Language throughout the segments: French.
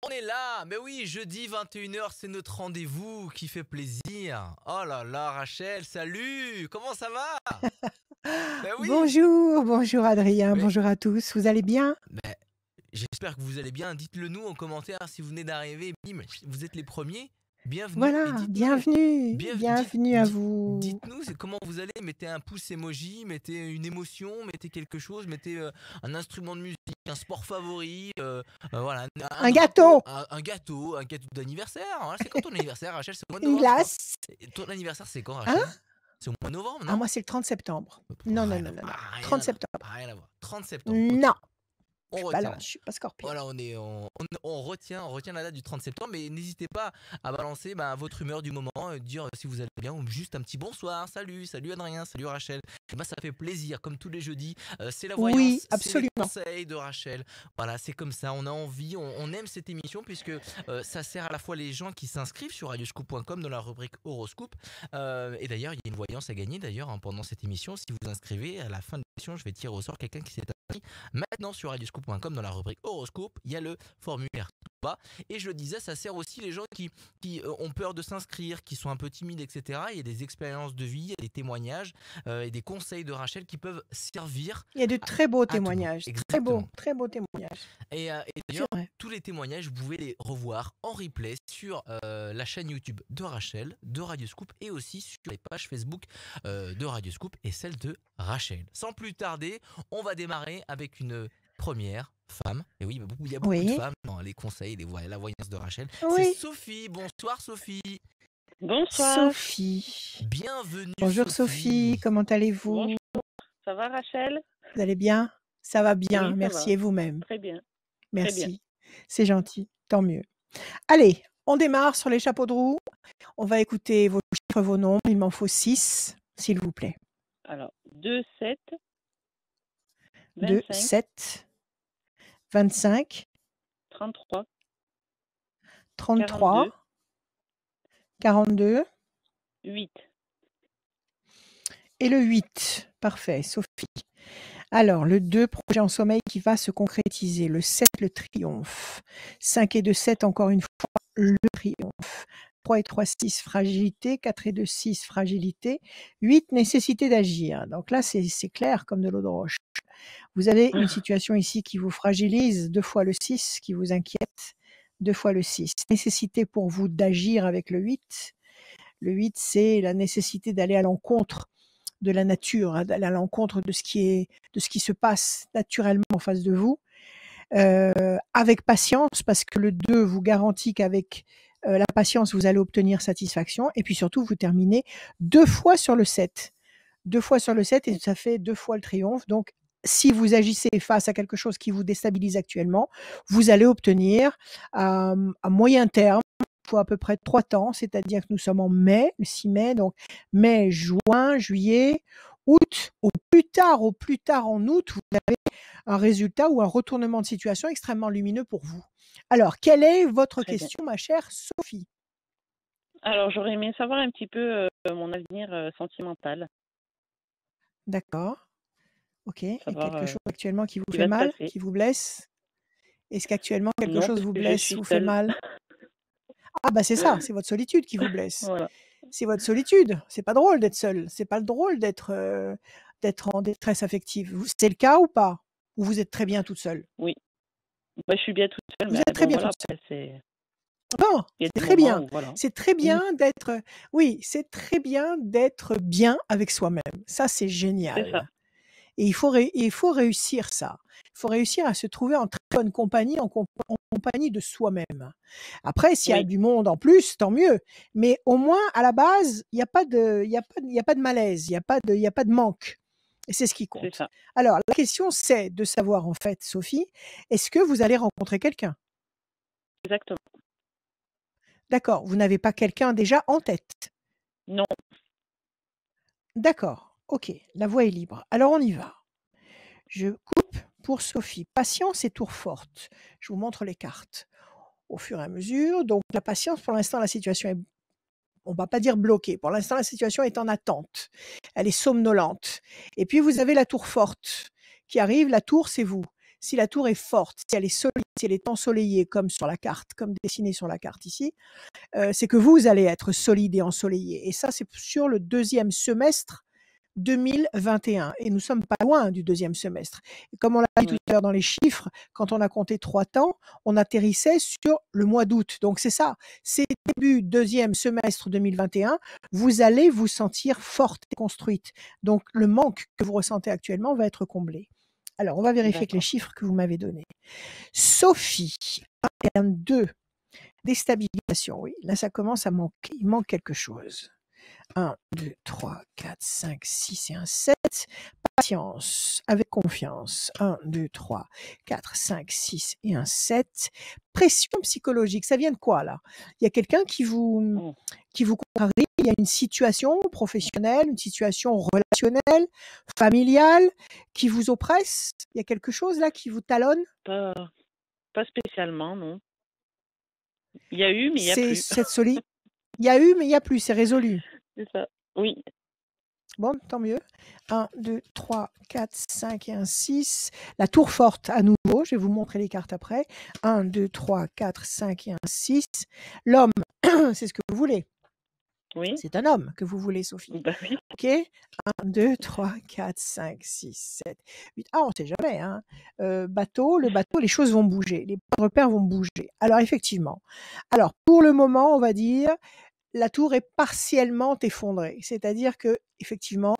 On est là, mais oui, jeudi 21h, c'est notre rendez-vous qui fait plaisir. Oh là là, Rachel, salut, comment ça va? Ben oui, Bonjour, bonjour Adrien, mais, bonjour à tous, vous allez bien? ben, j'espère que vous allez bien. Dites-le nous en commentaire si vous venez d'arriver. Bim, vous êtes les premiers. Bienvenue et Voilà, dites-nous. bienvenue, Dites, bienvenue à vous. dites-nous comment vous allez. Mettez un pouce emoji, mettez une émotion, mettez quelque chose, mettez un instrument de musique, un sport favori, voilà, un Un drapeau, gâteau, un gâteau d'anniversaire. Voilà, c'est quand ton anniversaire, Rachel? C'est au mois de une novembre, je crois. glace. Et ton anniversaire, c'est quand, Hein? Rachel? C'est au mois de novembre, Ah, non? moi c'est le 30 septembre. Non, non, Rien à non, non, non. voir. 30 Rien à, septembre. rien à voir. 30 septembre, ok. Non, je On suis retient balance, je suis pas scorpion. voilà, on retient la date du 30 septembre, mais n'hésitez pas à balancer votre humeur du moment, dire si vous allez bien ou juste un petit bonsoir, salut Adrien, salut Rachel. Et ça fait plaisir, comme tous les jeudis. C'est la Oui, voyance, c'est les absolument. conseils de Rachel. Voilà, c'est comme ça, on a envie, on aime cette émission puisque ça sert à la fois les gens qui s'inscrivent sur radioscoop.com dans la rubrique horoscope. Et d'ailleurs, il y a une voyance à gagner d'ailleurs pendant cette émission. Si vous vous inscrivez, à la fin de l'émission, je vais tirer au sort quelqu'un qui s'est inscrit. Maintenant sur radioscoop.com dans la rubrique horoscope, il y a le formulaire tout bas. Et je le disais, ça sert aussi les gens qui ont peur de s'inscrire, qui sont un peu timides, etc. Il y a des expériences de vie, il y a des témoignages et des conseils de Rachel qui peuvent servir Il y a de très beaux à tout le monde. témoignages, Exactement. très beaux témoignages. Et C'est d'ailleurs, vrai. tous les témoignages, vous pouvez les revoir en replay sur la chaîne YouTube de Rachel, de Radioscoop, et aussi sur les pages Facebook de Radioscoop et celle de Rachel. Sans plus tarder, on va démarrer avec une première femme. Et oui, il y a beaucoup de Oui, femmes dans les conseils, la voyance de Rachel. C'est oui. Sophie. Bonsoir Sophie. Bonsoir. Sophie. Bienvenue Bonjour Sophie, Sophie. comment allez-vous? Bonjour. Ça va, Rachel? Vous allez bien? Ça va bien, Oui, ça merci. va. Et vous-même? Très bien. Très bien. Merci. C'est gentil, tant mieux. Allez, on démarre sur les chapeaux de roue. On va écouter vos chiffres, vos nombres. Il m'en faut 6, s'il vous plaît. Alors, 2, 7, 2, 25, 7, 25, 33, 33, 42, 42 8. et le 8. Parfait, Sophie. Alors, le 2, projet en sommeil qui va se concrétiser. Le 7, le triomphe. 5 et 2, 7, encore une fois, le triomphe. 3 et 3, 6, fragilité. 4 et 2, 6, fragilité. 8, nécessité d'agir. Donc là, c'est clair comme de l'eau de roche. Vous avez une situation ici qui vous fragilise, 2 fois le 6, qui vous inquiète, 2 fois le 6. Nécessité pour vous d'agir avec le 8. Le 8, c'est la nécessité d'aller à l'encontre de la nature, d'aller à l'encontre de ce qui se passe naturellement en face de vous, avec patience, parce que le 2 vous garantit qu'avec la patience, vous allez obtenir satisfaction, et puis surtout, vous terminez 2 fois sur le 7. 2 fois sur le 7 et ça fait 2 fois le triomphe. Donc, si vous agissez face à quelque chose qui vous déstabilise actuellement, vous allez obtenir à moyen terme, il faut à peu près 3 temps, c'est-à-dire que nous sommes en mai, le 6 mai, donc mai, juin, juillet, août. Au plus tard en août, vous avez un résultat ou un retournement de situation extrêmement lumineux pour vous. Alors, quelle est votre Très bien. question, ma chère Sophie? Alors, j'aurais aimé savoir un petit peu mon avenir sentimental. D'accord. OK. Et Savoir quelque chose actuellement qui vous ce qui fait va se mal, passer. qui vous blesse? Est-ce qu'actuellement quelque Non, chose parce vous que je blesse, suis vous fait seule. mal? Ah bah c'est ça, c'est votre solitude qui vous blesse. Voilà. C'est votre solitude. C'est pas drôle d'être seul. C'est pas drôle d'être en détresse affective. C'est le cas ou pas? Ou vous êtes très bien toute seule? Oui. Moi, je suis bien toute seule, Vous mais êtes très bon, bien voilà, toute seule. après, c'est... Bon, Il y a c'est des très moments bien. où, voilà. C'est très bien d'être oui, c'est très bien d'être bien avec soi-même. Ça, c'est C'est ça. génial. Et il faut réussir ça. Il faut réussir à se trouver en très bonne compagnie, en compagnie de soi-même. Après, s'il y a Oui, du monde en plus, tant mieux. Mais au moins, à la base, il y a pas de malaise, il y a pas de manque. Et c'est ce qui c'est compte. ça. Alors, la question, c'est de savoir, en fait, Sophie, est-ce que vous allez rencontrer quelqu'un? Exactement. D'accord, vous n'avez pas quelqu'un déjà en tête? Non. D'accord, OK, la voie est libre. Alors on y va. Je coupe pour Sophie. Patience et tour forte. Je vous montre les cartes au fur et à mesure. Donc la patience, pour l'instant, la situation est, on va pas dire bloquée. Pour l'instant, la situation est en attente. Elle est somnolente. Et puis vous avez la tour forte qui arrive. La tour, c'est vous. si la tour est forte, si elle est solide, si elle est ensoleillée comme sur la carte, comme dessiné sur la carte ici, c'est que vous allez être solide et ensoleillé. Et ça, c'est sur le 2e semestre 2021 et nous sommes pas loin du 2e semestre. Et comme on l'a dit tout Oui, à l'heure dans les chiffres, quand on a compté 3 temps, on atterrissait sur le mois d'août. Donc c'est ça, c'est début 2e semestre 2021, vous allez vous sentir forte et construite. Donc le manque que vous ressentez actuellement va être comblé. Alors on va vérifier avec les d'accord. chiffres que vous m'avez donnés. Sophie, 1, 2, déstabilisation, oui, là ça commence à manquer, il manque quelque chose. 1, 2, 3, 4, 5, 6 et un 7. Patience, avec confiance. 1, 2, 3, 4, 5, 6 et un 7. Pression psychologique, ça vient de quoi là? Il y a quelqu'un Oh. qui vous contrarie, il y a une situation professionnelle, une situation relationnelle, familiale, qui vous oppresse? Il y a quelque chose là qui vous talonne? Pas, pas spécialement, non. Il y a eu, mais il y a C'est plus. cette solide. Il y a eu, mais il n'y a plus, c'est résolu. C'est ça. Oui, Bon, tant mieux. 1, 2, 3, 4, 5 et un 6. La tour forte à nouveau, je vais vous montrer les cartes après. 1, 2, 3, 4, 5 et un 6. L'homme, c'est ce que vous voulez. oui, C'est un homme que vous voulez, Sophie. bah oui. OK? 1, 2, 3, 4, 5, 6, 7, 8. Ah, on ne sait jamais, hein. Le bateau, les choses vont bouger, les points de repère vont bouger. Alors effectivement. Alors pour le moment, on va dire, la tour est partiellement effondrée. C'est-à-dire que effectivement,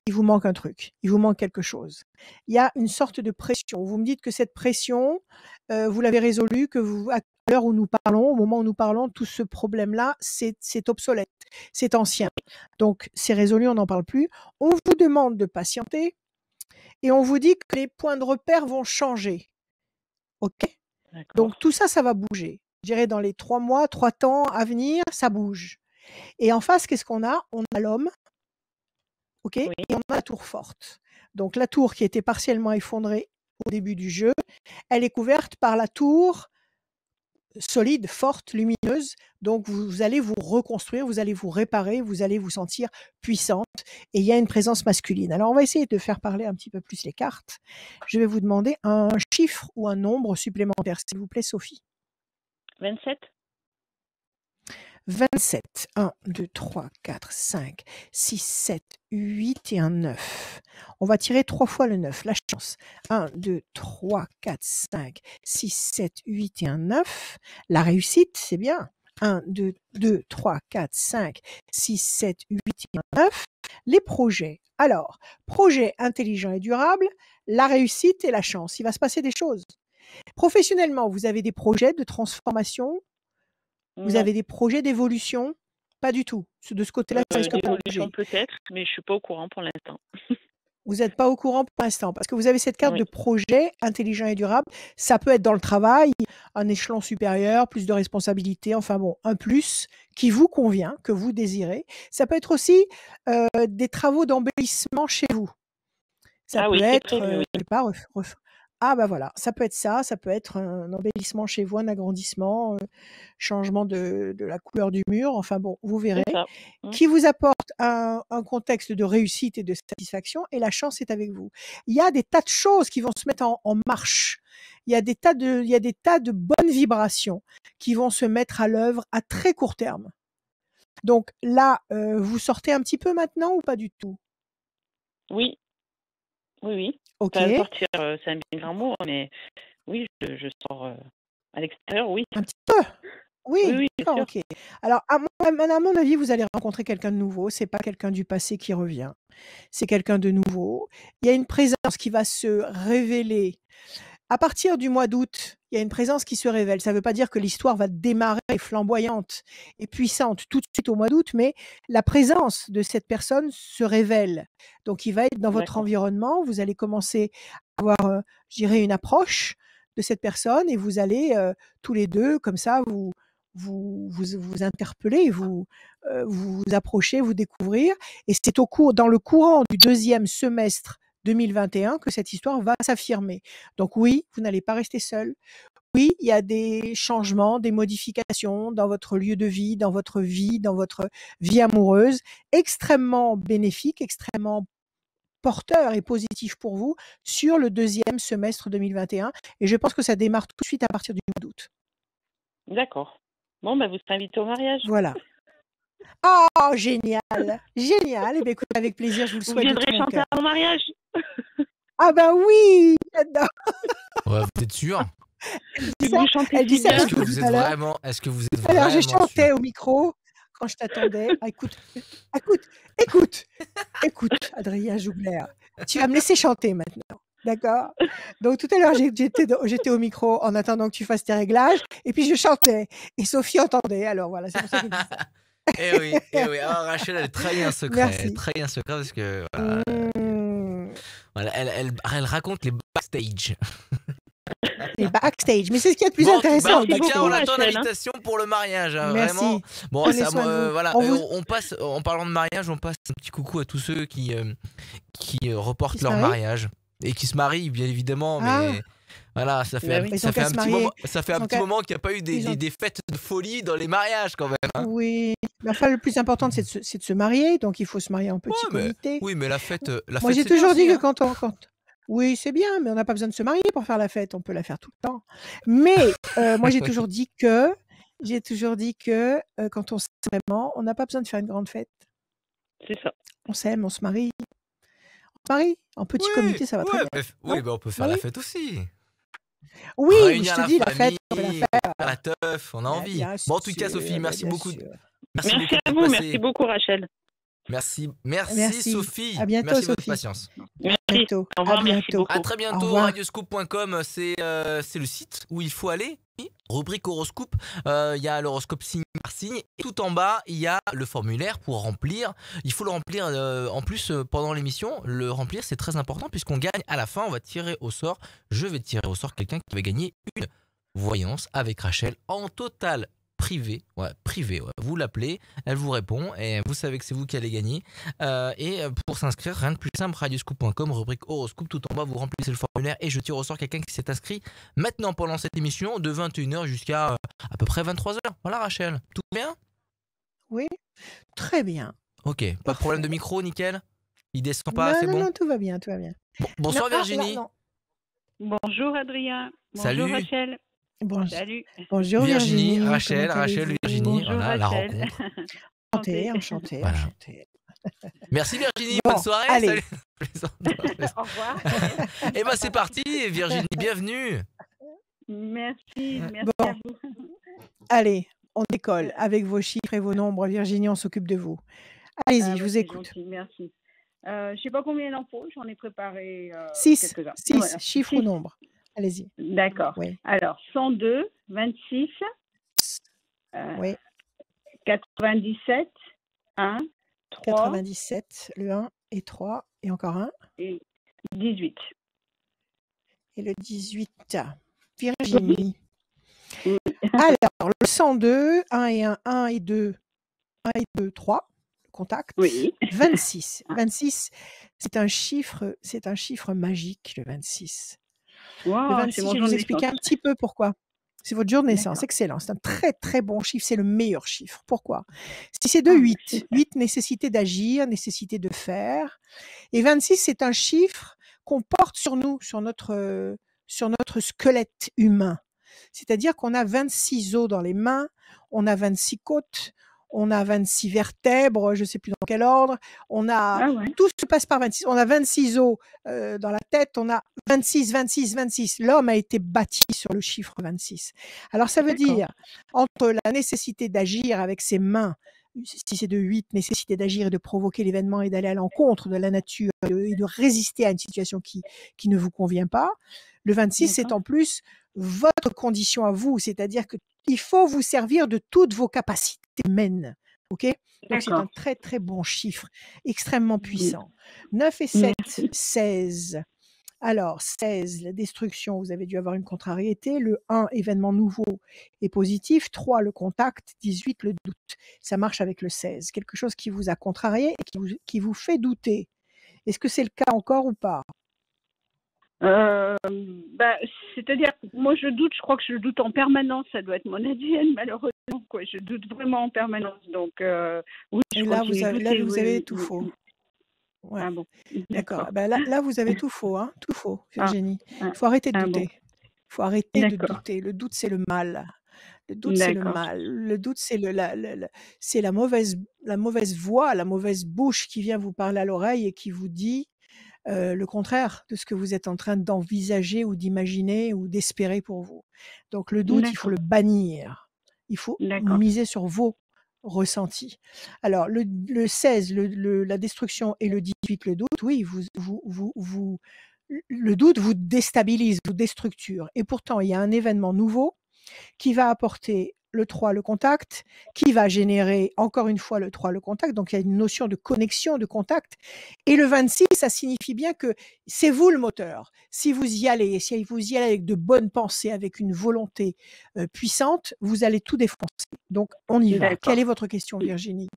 il vous manque un truc, il vous manque quelque chose. Il y a une sorte de pression. Vous me dites que cette pression, vous l'avez résolue, que vous à l'heure où nous parlons, au moment où nous parlons, tout ce problème-là, c'est obsolète, c'est ancien. Donc c'est résolu, on n'en parle plus. On vous demande de patienter et on vous dit que les points de repère vont changer. OK? D'accord. Donc tout ça, ça va bouger. Je dirais dans les 3 mois, 3 temps à venir, ça bouge. Et en face, qu'est-ce qu'on a? On a l'homme, OK? Et Oui, on a la tour forte. Donc la tour qui était partiellement effondrée au début du jeu, elle est couverte par la tour solide, forte, lumineuse. Donc vous allez vous reconstruire, vous allez vous réparer, vous allez vous sentir puissante et il y a une présence masculine. Alors on va essayer de faire parler un petit peu plus les cartes. Je vais vous demander un chiffre ou un nombre supplémentaire, s'il vous plaît, Sophie. 27. 27. 1, 2, 3, 4, 5, 6, 7, 8 et un 9. On va tirer 3 fois le 9, la chance. 1, 2, 3, 4, 5, 6, 7, 8 et un 9. La réussite, c'est bien. 1, 2, 2, 3, 4, 5, 6, 7, 8 et un 9. Les projets. Alors, projet intelligent et durable, la réussite et la chance. Il va se passer des choses. Professionnellement, vous avez des projets de transformation, vous Non. avez des projets d'évolution? Pas du tout. De ce côté-là, ça risque pas de D'évolution bouger. peut-être, mais je suis pas au courant pour l'instant. Vous n'êtes pas au courant pour l'instant parce que vous avez cette carte Oui, de projet intelligent et durable. Ça peut être dans le travail, un échelon supérieur, plus de responsabilités, enfin bon, un plus qui vous convient, que vous désirez. Ça peut être aussi, des travaux d'embellissement chez vous. Ça ah peut oui, c'est être, prévu, oui. je sais pas, ah bah voilà, ça peut être ça peut être un embellissement chez vous, un agrandissement, changement de la couleur du mur, enfin bon, vous verrez, C'est ça. Mmh. qui vous apporte un contexte de réussite et de satisfaction et la chance est avec vous. Il y a des tas de choses qui vont se mettre en marche. Il y a des tas de bonnes vibrations qui vont se mettre à l'œuvre à très court terme. Donc là, vous sortez un petit peu maintenant ou pas du tout? Oui, oui, oui. Enfin, OK. sortir, c'est un bien grand mot, mais oui, je sors, à l'extérieur, oui. Un petit peu? Oui, Oui, oui, bien d'accord, sûr. OK. Alors à mon avis, vous allez rencontrer quelqu'un de nouveau, c'est pas quelqu'un du passé qui revient, c'est quelqu'un de nouveau. Il y a une présence qui va se révéler. À partir du mois d'août, il y a une présence qui se révèle. Ça ne veut pas dire que l'histoire va démarrer flamboyante et puissante tout de suite au mois d'août, mais la présence de cette personne se révèle. Donc il va être dans votre D'accord. environnement, vous allez commencer à avoir, je dirais une approche de cette personne et vous allez, tous les 2 comme ça vous interpeller, vous vous approcher, vous découvrir et c'est dans le courant du 2e semestre 2021 que cette histoire va s'affirmer. Donc oui, vous n'allez pas rester seul. Oui, il y a des changements, des modifications dans votre lieu de vie, dans votre vie amoureuse, extrêmement bénéfiques, extrêmement porteur et positif pour vous sur le deuxième semestre 2021. Et je pense que ça démarre tout de suite à partir du mois d'août. D'accord. Bon, vous serez invité au mariage. Voilà. Oh, génial, génial. Eh bien, écoute, avec plaisir, je vous le Vous souhaite de tout viendrez mon chanter cœur. à mon mariage. Ah ben oui, j'adore. Ouais, vous êtes sûr? Elle dit Si ça, vous chantez elle dit si ça bien. parce que tout à l'heure, Est-ce que vous êtes tout à l'heure, je vraiment sûr? chantais au micro quand je t'attendais. Ah, écoute, écoute, Adrien Jougler, tu vas me laisser chanter maintenant, d'accord? Donc tout à l'heure, j'étais au micro en attendant que tu fasses tes réglages, et puis je chantais, et Sophie entendait. Alors voilà, c'est pour ça qu'elle dit ça. Eh oui, eh oui. Alors Rachel, elle trahit un secret. Elle Merci. trahit un secret parce que voilà, voilà, elle raconte les backstage. Les backstage, mais c'est ce qu'il y a de plus Bon, intéressant. en le tout cas, backstage. on Rachel, attend hein. l'invitation pour le mariage, hein, Merci. vraiment. Bon, Prenez ça, soin de vous. voilà, On vous- on passe, en parlant de mariage, on passe un petit coucou à tous ceux qui reportent Qui se leur marient mariage et qui se marient, bien évidemment, Ah. mais voilà, ça fait, Bah oui. Ils ça ont fait qu'à un se petit marier. moment, ça fait un Ils ont petit qu'à- moment qu'il n'y a pas eu ils ont- des fêtes de folie dans les mariages quand même. Hein. Oui, mais enfin, le plus important, c'est de se marier, donc il faut se marier en petit Ouais, mais, comité. oui, mais la fête, Moi, j'ai c'est bien toujours dit aussi, que hein. Oui, c'est bien, mais on n'a pas besoin de se marier pour faire la fête, on peut la faire tout le temps. Mais moi, j'ai toujours dit que quand on s'aime vraiment, on n'a pas besoin de faire une grande fête. C'est ça. On s'aime, on se marie. On se marie en petit comité, ça va très ouais, bien. oui, Non mais on peut faire Bah la oui. fête aussi. Oui, mais Réunir je te la dis, la fête, famille, on peut la faire. faire la teuf, on a envie. Bien Bon, en tout cas, sûr, Sophie, merci bien beaucoup. sûr. Merci beaucoup Merci à d'être vous. passée. Merci beaucoup, Rachel. Merci Merci. Sophie. À bientôt, Merci de votre Sophie. patience. Merci. Bientôt. Au revoir, À merci bientôt. beaucoup. À très Au bientôt. revoir. Radioscoop.com, c'est le site où il faut aller. Rubrique horoscope. Il y a l'horoscope signe par signe. Et tout en bas, il y a le formulaire pour remplir. Il faut le remplir en plus pendant l'émission. Le remplir, c'est très important puisqu'on gagne à la fin. On va tirer au sort. Je vais tirer au sort quelqu'un qui va gagner une voyance avec Rachel en total privé. Vous l'appelez, elle vous répond et vous savez que c'est vous qui allez gagner. Et pour s'inscrire, rien de plus simple, radioscoop.com, rubrique horoscope, tout en bas, vous remplissez le formulaire et je tire au sort quelqu'un qui s'est inscrit maintenant pendant cette émission de 21h jusqu'à à peu près 23h. Voilà Rachel, tout bien? Oui, très bien. Ok, pas de problème de micro, nickel? Il descend pas, Non, c'est non, bon? non, tout va bien, tout va bien. Bonsoir Non, ah, là, Virginie. non. Bonjour Adrien. Bonjour Salut. Rachel. Bonjour, Salut. bonjour Virginie, Virginie. Rachel, comment Rachel, allez-vous? Virginie, Bonjour voilà la Rachel. rencontre. Enchantée. Voilà. Merci Virginie, Bon, bonne soirée. allez. Salut. Au revoir. Et ben c'est parti, Virginie, bienvenue. Merci à Bon. vous. Allez, on décolle avec vos chiffres et vos nombres. Virginie, on s'occupe de vous. Allez-y, Ah, je vous c'est écoute. gentil, merci. Je sais pas combien il en faut, j'en ai préparé 6, quelques-uns. 6, Voilà. chiffres ou Six. nombres. Allez-y. D'accord. Oui, Alors, 102, 26, oui. 97, 1, 3 97, le 1 et 3, et encore un. et 18. Et le 18. Virginie. Oui. Alors, le 102, 1 et 1, 1 et 2, 1 et 2, 3, contact. Oui. 26. 26, c'est un chiffre magique, le 26. Le Wow, 26, c'est mon je vais jour vous de expliquer un naissance. petit peu pourquoi. C'est votre jour de naissance, D'accord. excellent. C'est un très très bon chiffre, c'est le meilleur chiffre. Pourquoi? Si c'est de Ah, 8, super. 8 nécessité d'agir, nécessité de faire. Et 26, c'est un chiffre qu'on porte sur nous, sur notre squelette humain. C'est-à-dire qu'on a 26 os dans les mains, on a 26 côtes, on a 26 vertèbres, je ne sais plus dans quel ordre, on a Ah ouais. tout se passe par 26. On a 26 os dans la tête, on a 26, 26, 26. L'homme a été bâti sur le chiffre 26. Alors ça veut D'accord. dire, entre la nécessité d'agir avec ses mains, si c'est de 8, nécessité d'agir et de provoquer l'événement et d'aller à l'encontre de la nature et de résister à une situation qui ne vous convient pas, le 26, c'est D'accord. en plus votre condition à vous, c'est-à-dire qu'il faut vous servir de toutes vos capacités humaines. OK? Donc c'est un D'accord. très très bon chiffre, extrêmement Oui. puissant. 9 et 7, Merci. 16. Alors 16, la destruction, vous avez dû avoir une contrariété. Le 1, événement nouveau et positif. 3, le contact. 18, le doute. Ça marche avec le 16. Quelque chose qui vous a contrarié et qui vous fait douter. Est-ce que c'est le cas encore ou pas? C'est-à-dire, moi je doute, je crois que je doute en permanence, ça doit être mon ADN malheureusement, quoi. Je doute vraiment en permanence, donc oui, je Et là, continue de vous douter, avez oui, tout oui, faux. oui. Ouais, Ah bon, d'accord. d'accord. Ben là, vous avez tout faux, hein, tout faux, Ah, Virginie. ah, Il faut arrêter de ah bon, douter. Il faut arrêter de d'accord, douter. Le doute, c'est le mal. Le doute, c'est le d'accord, mal. Le doute, c'est c'est la mauvaise voix, la mauvaise bouche qui vient vous parler à l'oreille et qui vous dit le contraire de ce que vous êtes en train d'envisager ou d'imaginer ou d'espérer pour vous. Donc le doute, il faut d'accord, le bannir. Il faut d'accord, miser sur vos ressentis. Alors le 16, la destruction et le 18, le doute, oui, le doute vous déstabilise, vous déstructure. Et pourtant, il y a un événement nouveau qui va apporter le 3, le contact, qui va générer encore une fois le 3, le contact. Donc il y a une notion de connexion, de contact. Et le 26, ça signifie bien que c'est vous le moteur. Si vous y allez, si vous y allez avec de bonnes pensées, avec une volonté puissante, vous allez tout défoncer. Donc on y va. Quelle d'accord. est votre question, Virginie?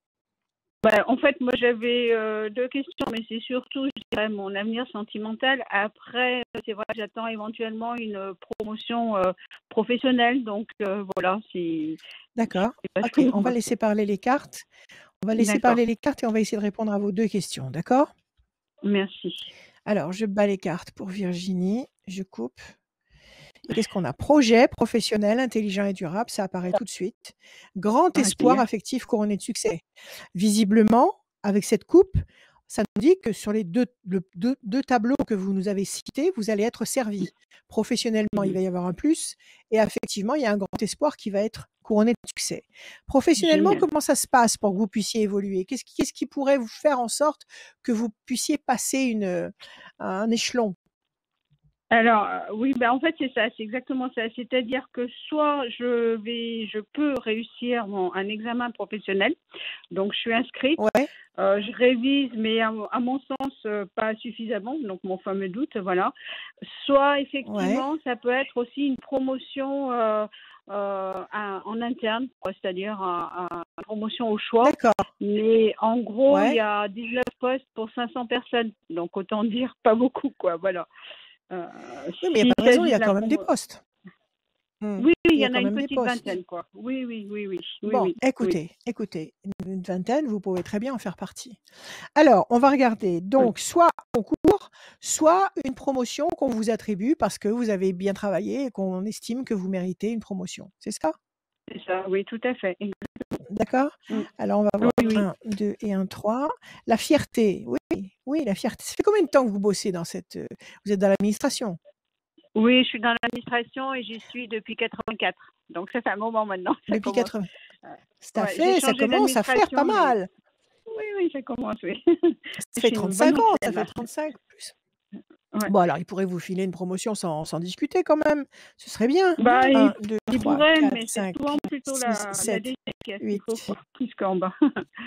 Bah, en fait, moi, j'avais 2 questions, mais c'est surtout, je dirais, mon avenir sentimental. Après, c'est vrai que j'attends éventuellement une promotion professionnelle. Donc, voilà, si je D'accord. sais pas ce Ok, que on vous va me laisser parler les cartes. On va laisser D'accord, parler les cartes et on va essayer de répondre à vos 2 questions. D'accord? merci. Alors, je bats les cartes pour Virginie. Je coupe. Et qu'est-ce qu'on a? Projet professionnel, intelligent et durable, ça apparaît tout de suite. Grand espoir OK. affectif couronné de succès. Visiblement, avec cette coupe, ça nous dit que sur les deux tableaux que vous nous avez cités, vous allez être servi. Professionnellement, il Mmh. va y avoir un plus et affectivement, il y a un grand espoir qui va être couronné de succès. Professionnellement, Génial. comment ça se passe pour que vous puissiez évoluer? Qu'est-ce qui pourrait vous faire en sorte que vous puissiez passer un échelon? Alors, oui, ben, en fait, c'est ça, c'est exactement ça. C'est-à-dire que soit je peux réussir un examen professionnel, donc je suis inscrite, Ouais, je révise, mais à mon sens, pas suffisamment, donc mon fameux doute, voilà. Soit ouais, effectivement, ça peut être aussi une promotion en interne, quoi, c'est-à-dire une promotion au choix. d'accord. Mais en gros, il y Ouais. a 19 postes pour 500 personnes, donc autant dire pas beaucoup, quoi, voilà. Euh, Oui, mais il y a S'il pas de raison, il s'agit y de a la quand même des promo... postes. Mmh. Oui, oui, il Il y y a en a quand une même des petite postes. vingtaine, quoi. Oui, oui, oui, oui, oui, Bon, oui, oui. écoutez, une vingtaine, vous pouvez très bien en faire partie. Alors, on va regarder. Oui, Donc, soit un concours, soit une promotion qu'on vous attribue parce que vous avez bien travaillé et qu'on estime que vous méritez une promotion. C'est ça? c'est ça, oui, tout à fait. D'accord? Mm. Alors, on va Oui, voir oui. 1, 2 et 1, 3. La fierté, oui, oui, la fierté. Ça fait combien de temps que vous bossez dans vous êtes dans l'administration? Oui, je suis dans l'administration et j'y suis depuis 84. Donc ça fait un moment maintenant, ça Depuis commence. 80. Ouais, J'ai ça changé commence à faire pas d'administration, mais mal. oui, oui, ça commence, oui. Ça Je fait suis une bonne 35 ans, ça ancienne, fait là. 35 plus. Ouais. Bon, alors, il pourrait vous filer une promotion sans discuter quand même. Ce serait bien. Bah, 1, 2, il 3, pourrait, 4, mais c'est 5, souvent plutôt 6, la 7, DG qui a ce qu'il 8. faut, quoi, plus qu'en bas.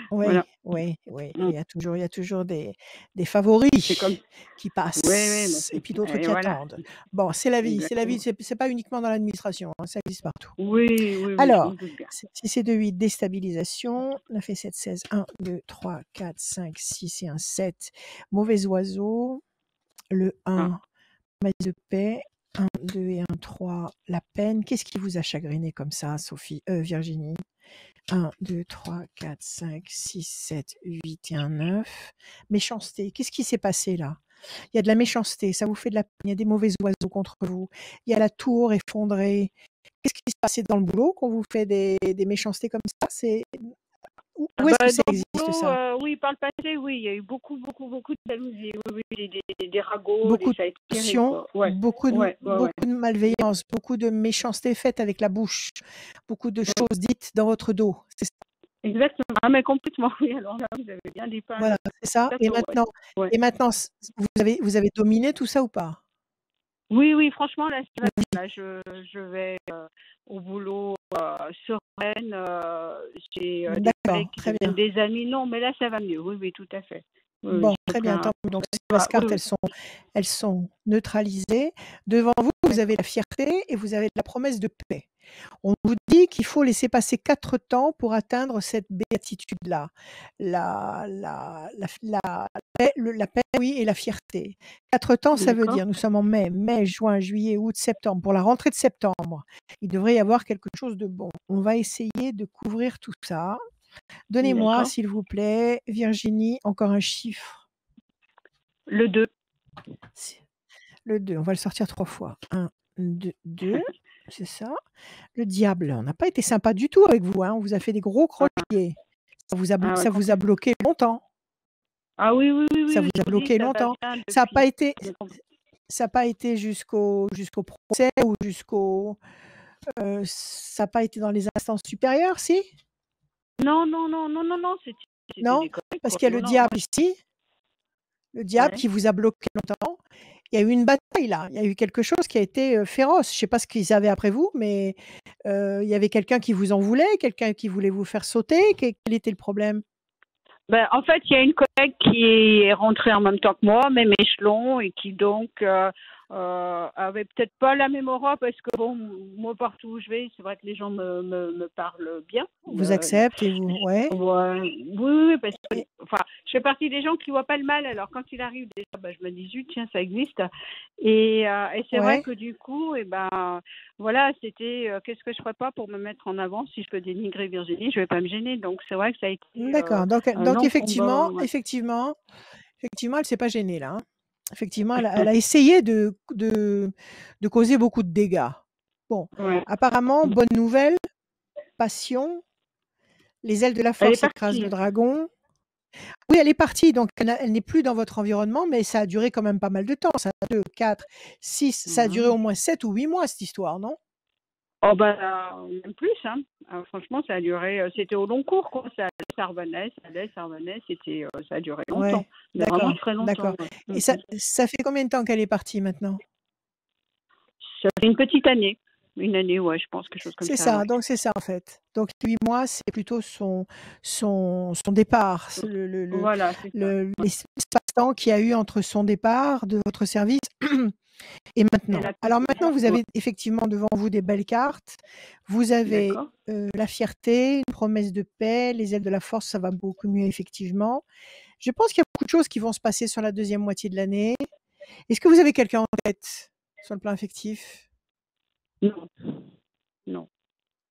Oui, Voilà. oui, oui. Mm. Il y a toujours des C'est favoris comme... qui Oui, oui, mais passent et puis d'autres et qui voilà, attendent. Bon, c'est la vie, c'est la vie. exactement. C'est pas uniquement dans l'administration, hein, ça existe partout. Oui, oui, oui, je Alors, me doute bien. si c'est de 8, déstabilisation. 9 et 7, 16. 1, 2, 3, 4, 5, 6 et un 7. Mauvais oiseau. Le Ah. 1, promesse de paix. 1, 2 et 1, 3, la peine. Qu'est-ce qui vous a chagriné comme ça, Virginie? 1, 2, 3, 4, 5, 6, 7, 8 et un 9. Méchanceté. Qu'est-ce qui s'est passé là? Il y a de la méchanceté, ça vous fait de la peine, il y a des mauvais oiseaux contre vous. Il y a la tour effondrée. Qu'est-ce qui se passait dans le boulot qu'on vous fait des méchancetés comme ça? Où est-ce que Bah, ça dans le existe boulot, ça? oui, par le passé, oui, il y a eu beaucoup, beaucoup, beaucoup de jalousie. Oui, oui, des ragots, Beaucoup de ça a été terrible, tension, quoi. Ouais, ouais, ouais, ouais. beaucoup de malveillance, beaucoup de méchanceté faite avec la bouche, beaucoup de Ouais. choses dites dans votre dos. C'est ça? Exactement. Ah, mais complètement, oui. Alors là, vous avez bien dépeint Voilà, le c'est ça? tableau, ouais. Ouais. Et maintenant vous avez dominé tout ça ou pas? Oui, oui, franchement, là, ça va Oui, bien. Là, je vais au boulot sereine. J'ai des collègues d'accord, qui très deviennent bien. des amis. Non, mais là, ça va mieux. Oui, oui, tout à fait. Oui, oui, Bon, j'ai très bien, aucun... tant mieux. Donc ces mauvaises Ah, oui, cartes, oui, elles sont neutralisées. Devant vous, vous avez d'accord. la fierté et vous avez la promesse de paix. On vous dit qu'il faut laisser passer 4 temps pour atteindre cette béatitude-là. La paix, la paix, oui, et la fierté. 4 temps, ça veut D'accord. dire, nous sommes en mai, juin, juillet, août, septembre. Pour la rentrée de septembre, il devrait y avoir quelque chose de bon. On va essayer de couvrir tout ça. Donnez-moi, D'accord. s'il vous plaît, Virginie, encore un chiffre. Le 2. Le 2, on va le sortir 3 fois. 1, 2, 2, c'est ça. Le diable, on n'a pas été sympa du tout avec vous, hein, on vous a fait des gros crochets. Ça vous a Ah ouais, ça vous a bloqué longtemps. Ah oui, oui, oui, Ça oui, vous je a vous dis, bloqué ça va longtemps. bien Ça n'a pas depuis. été ça a pas été jusqu'au procès ou ça n'a pas été dans les instances supérieures, si? Non, non, non, non, non, non, c'était Non? des collègues, Parce quoi. qu'il y a Non, le non, diable moi, ici, le diable ouais. qui vous a bloqué longtemps. Il y a eu une bataille là, il y a eu quelque chose qui a été, féroce. Je ne sais pas ce qu'ils avaient après vous, mais, il y avait quelqu'un qui vous en voulait, quelqu'un qui voulait vous faire sauter? Quel était le problème? Ben, en fait, il y a une collègue qui est rentrée en même temps que moi, même échelon, et qui donc avait peut-être pas la même aura parce que bon, moi partout où je vais, c'est vrai que les gens me parlent bien. Vous acceptent et vous ouais Ouais, oui, oui, parce que et enfin, je fais partie des gens qui voient pas le mal. Alors quand il arrive déjà, ben, je me dis zut, tiens, ça existe. Et c'est vrai ouais, que du coup, et ben voilà, c'était qu'est-ce que je ferais pas pour me mettre en avant si je peux dénigrer Virginie, je vais pas me gêner. Donc c'est vrai que ça a été d'accord. un Donc long combat. Ouais. effectivement, elle s'est pas gênée là, hein. Effectivement, elle a essayé de causer beaucoup de dégâts. Bon, Ouais. apparemment, bonne nouvelle, passion, les ailes de la Elle est force écrasent le partie. dragon. Oui, elle est partie, donc elle n'est plus dans votre environnement, mais ça a duré quand même pas mal de temps. Ça a 2, 4, 6, ça a duré Mhm. au moins 7 ou 8 mois cette histoire, non? Oh ben même plus, hein. Franchement, ça a duré, c'était au long cours, quoi. Ça revenait, ça allait, ça revenait. C'était, ça a duré longtemps, Ouais, mais vraiment d'accord, très d'accord. longtemps. Ouais. Et Mhm. ça fait combien de temps qu'elle est partie maintenant? Ça fait une petite année. Une année, ouais, je pense, quelque chose comme C'est ça, ça, ouais. donc c'est ça en fait. Donc 8 mois, c'est plutôt son départ, Voilà, c'est ça. l'espace-temps qu'il y a eu entre son départ de votre service et Et maintenant. la Alors maintenant, vous ouais. avez effectivement devant vous des belles cartes. Vous avez, D'accord. la fierté, une promesse de paix, les ailes de la force, ça va beaucoup mieux effectivement. Je pense qu'il y a beaucoup de choses qui vont se passer sur la deuxième moitié de l'année. Est-ce que vous avez quelqu'un en tête sur le plan affectif? Non, non,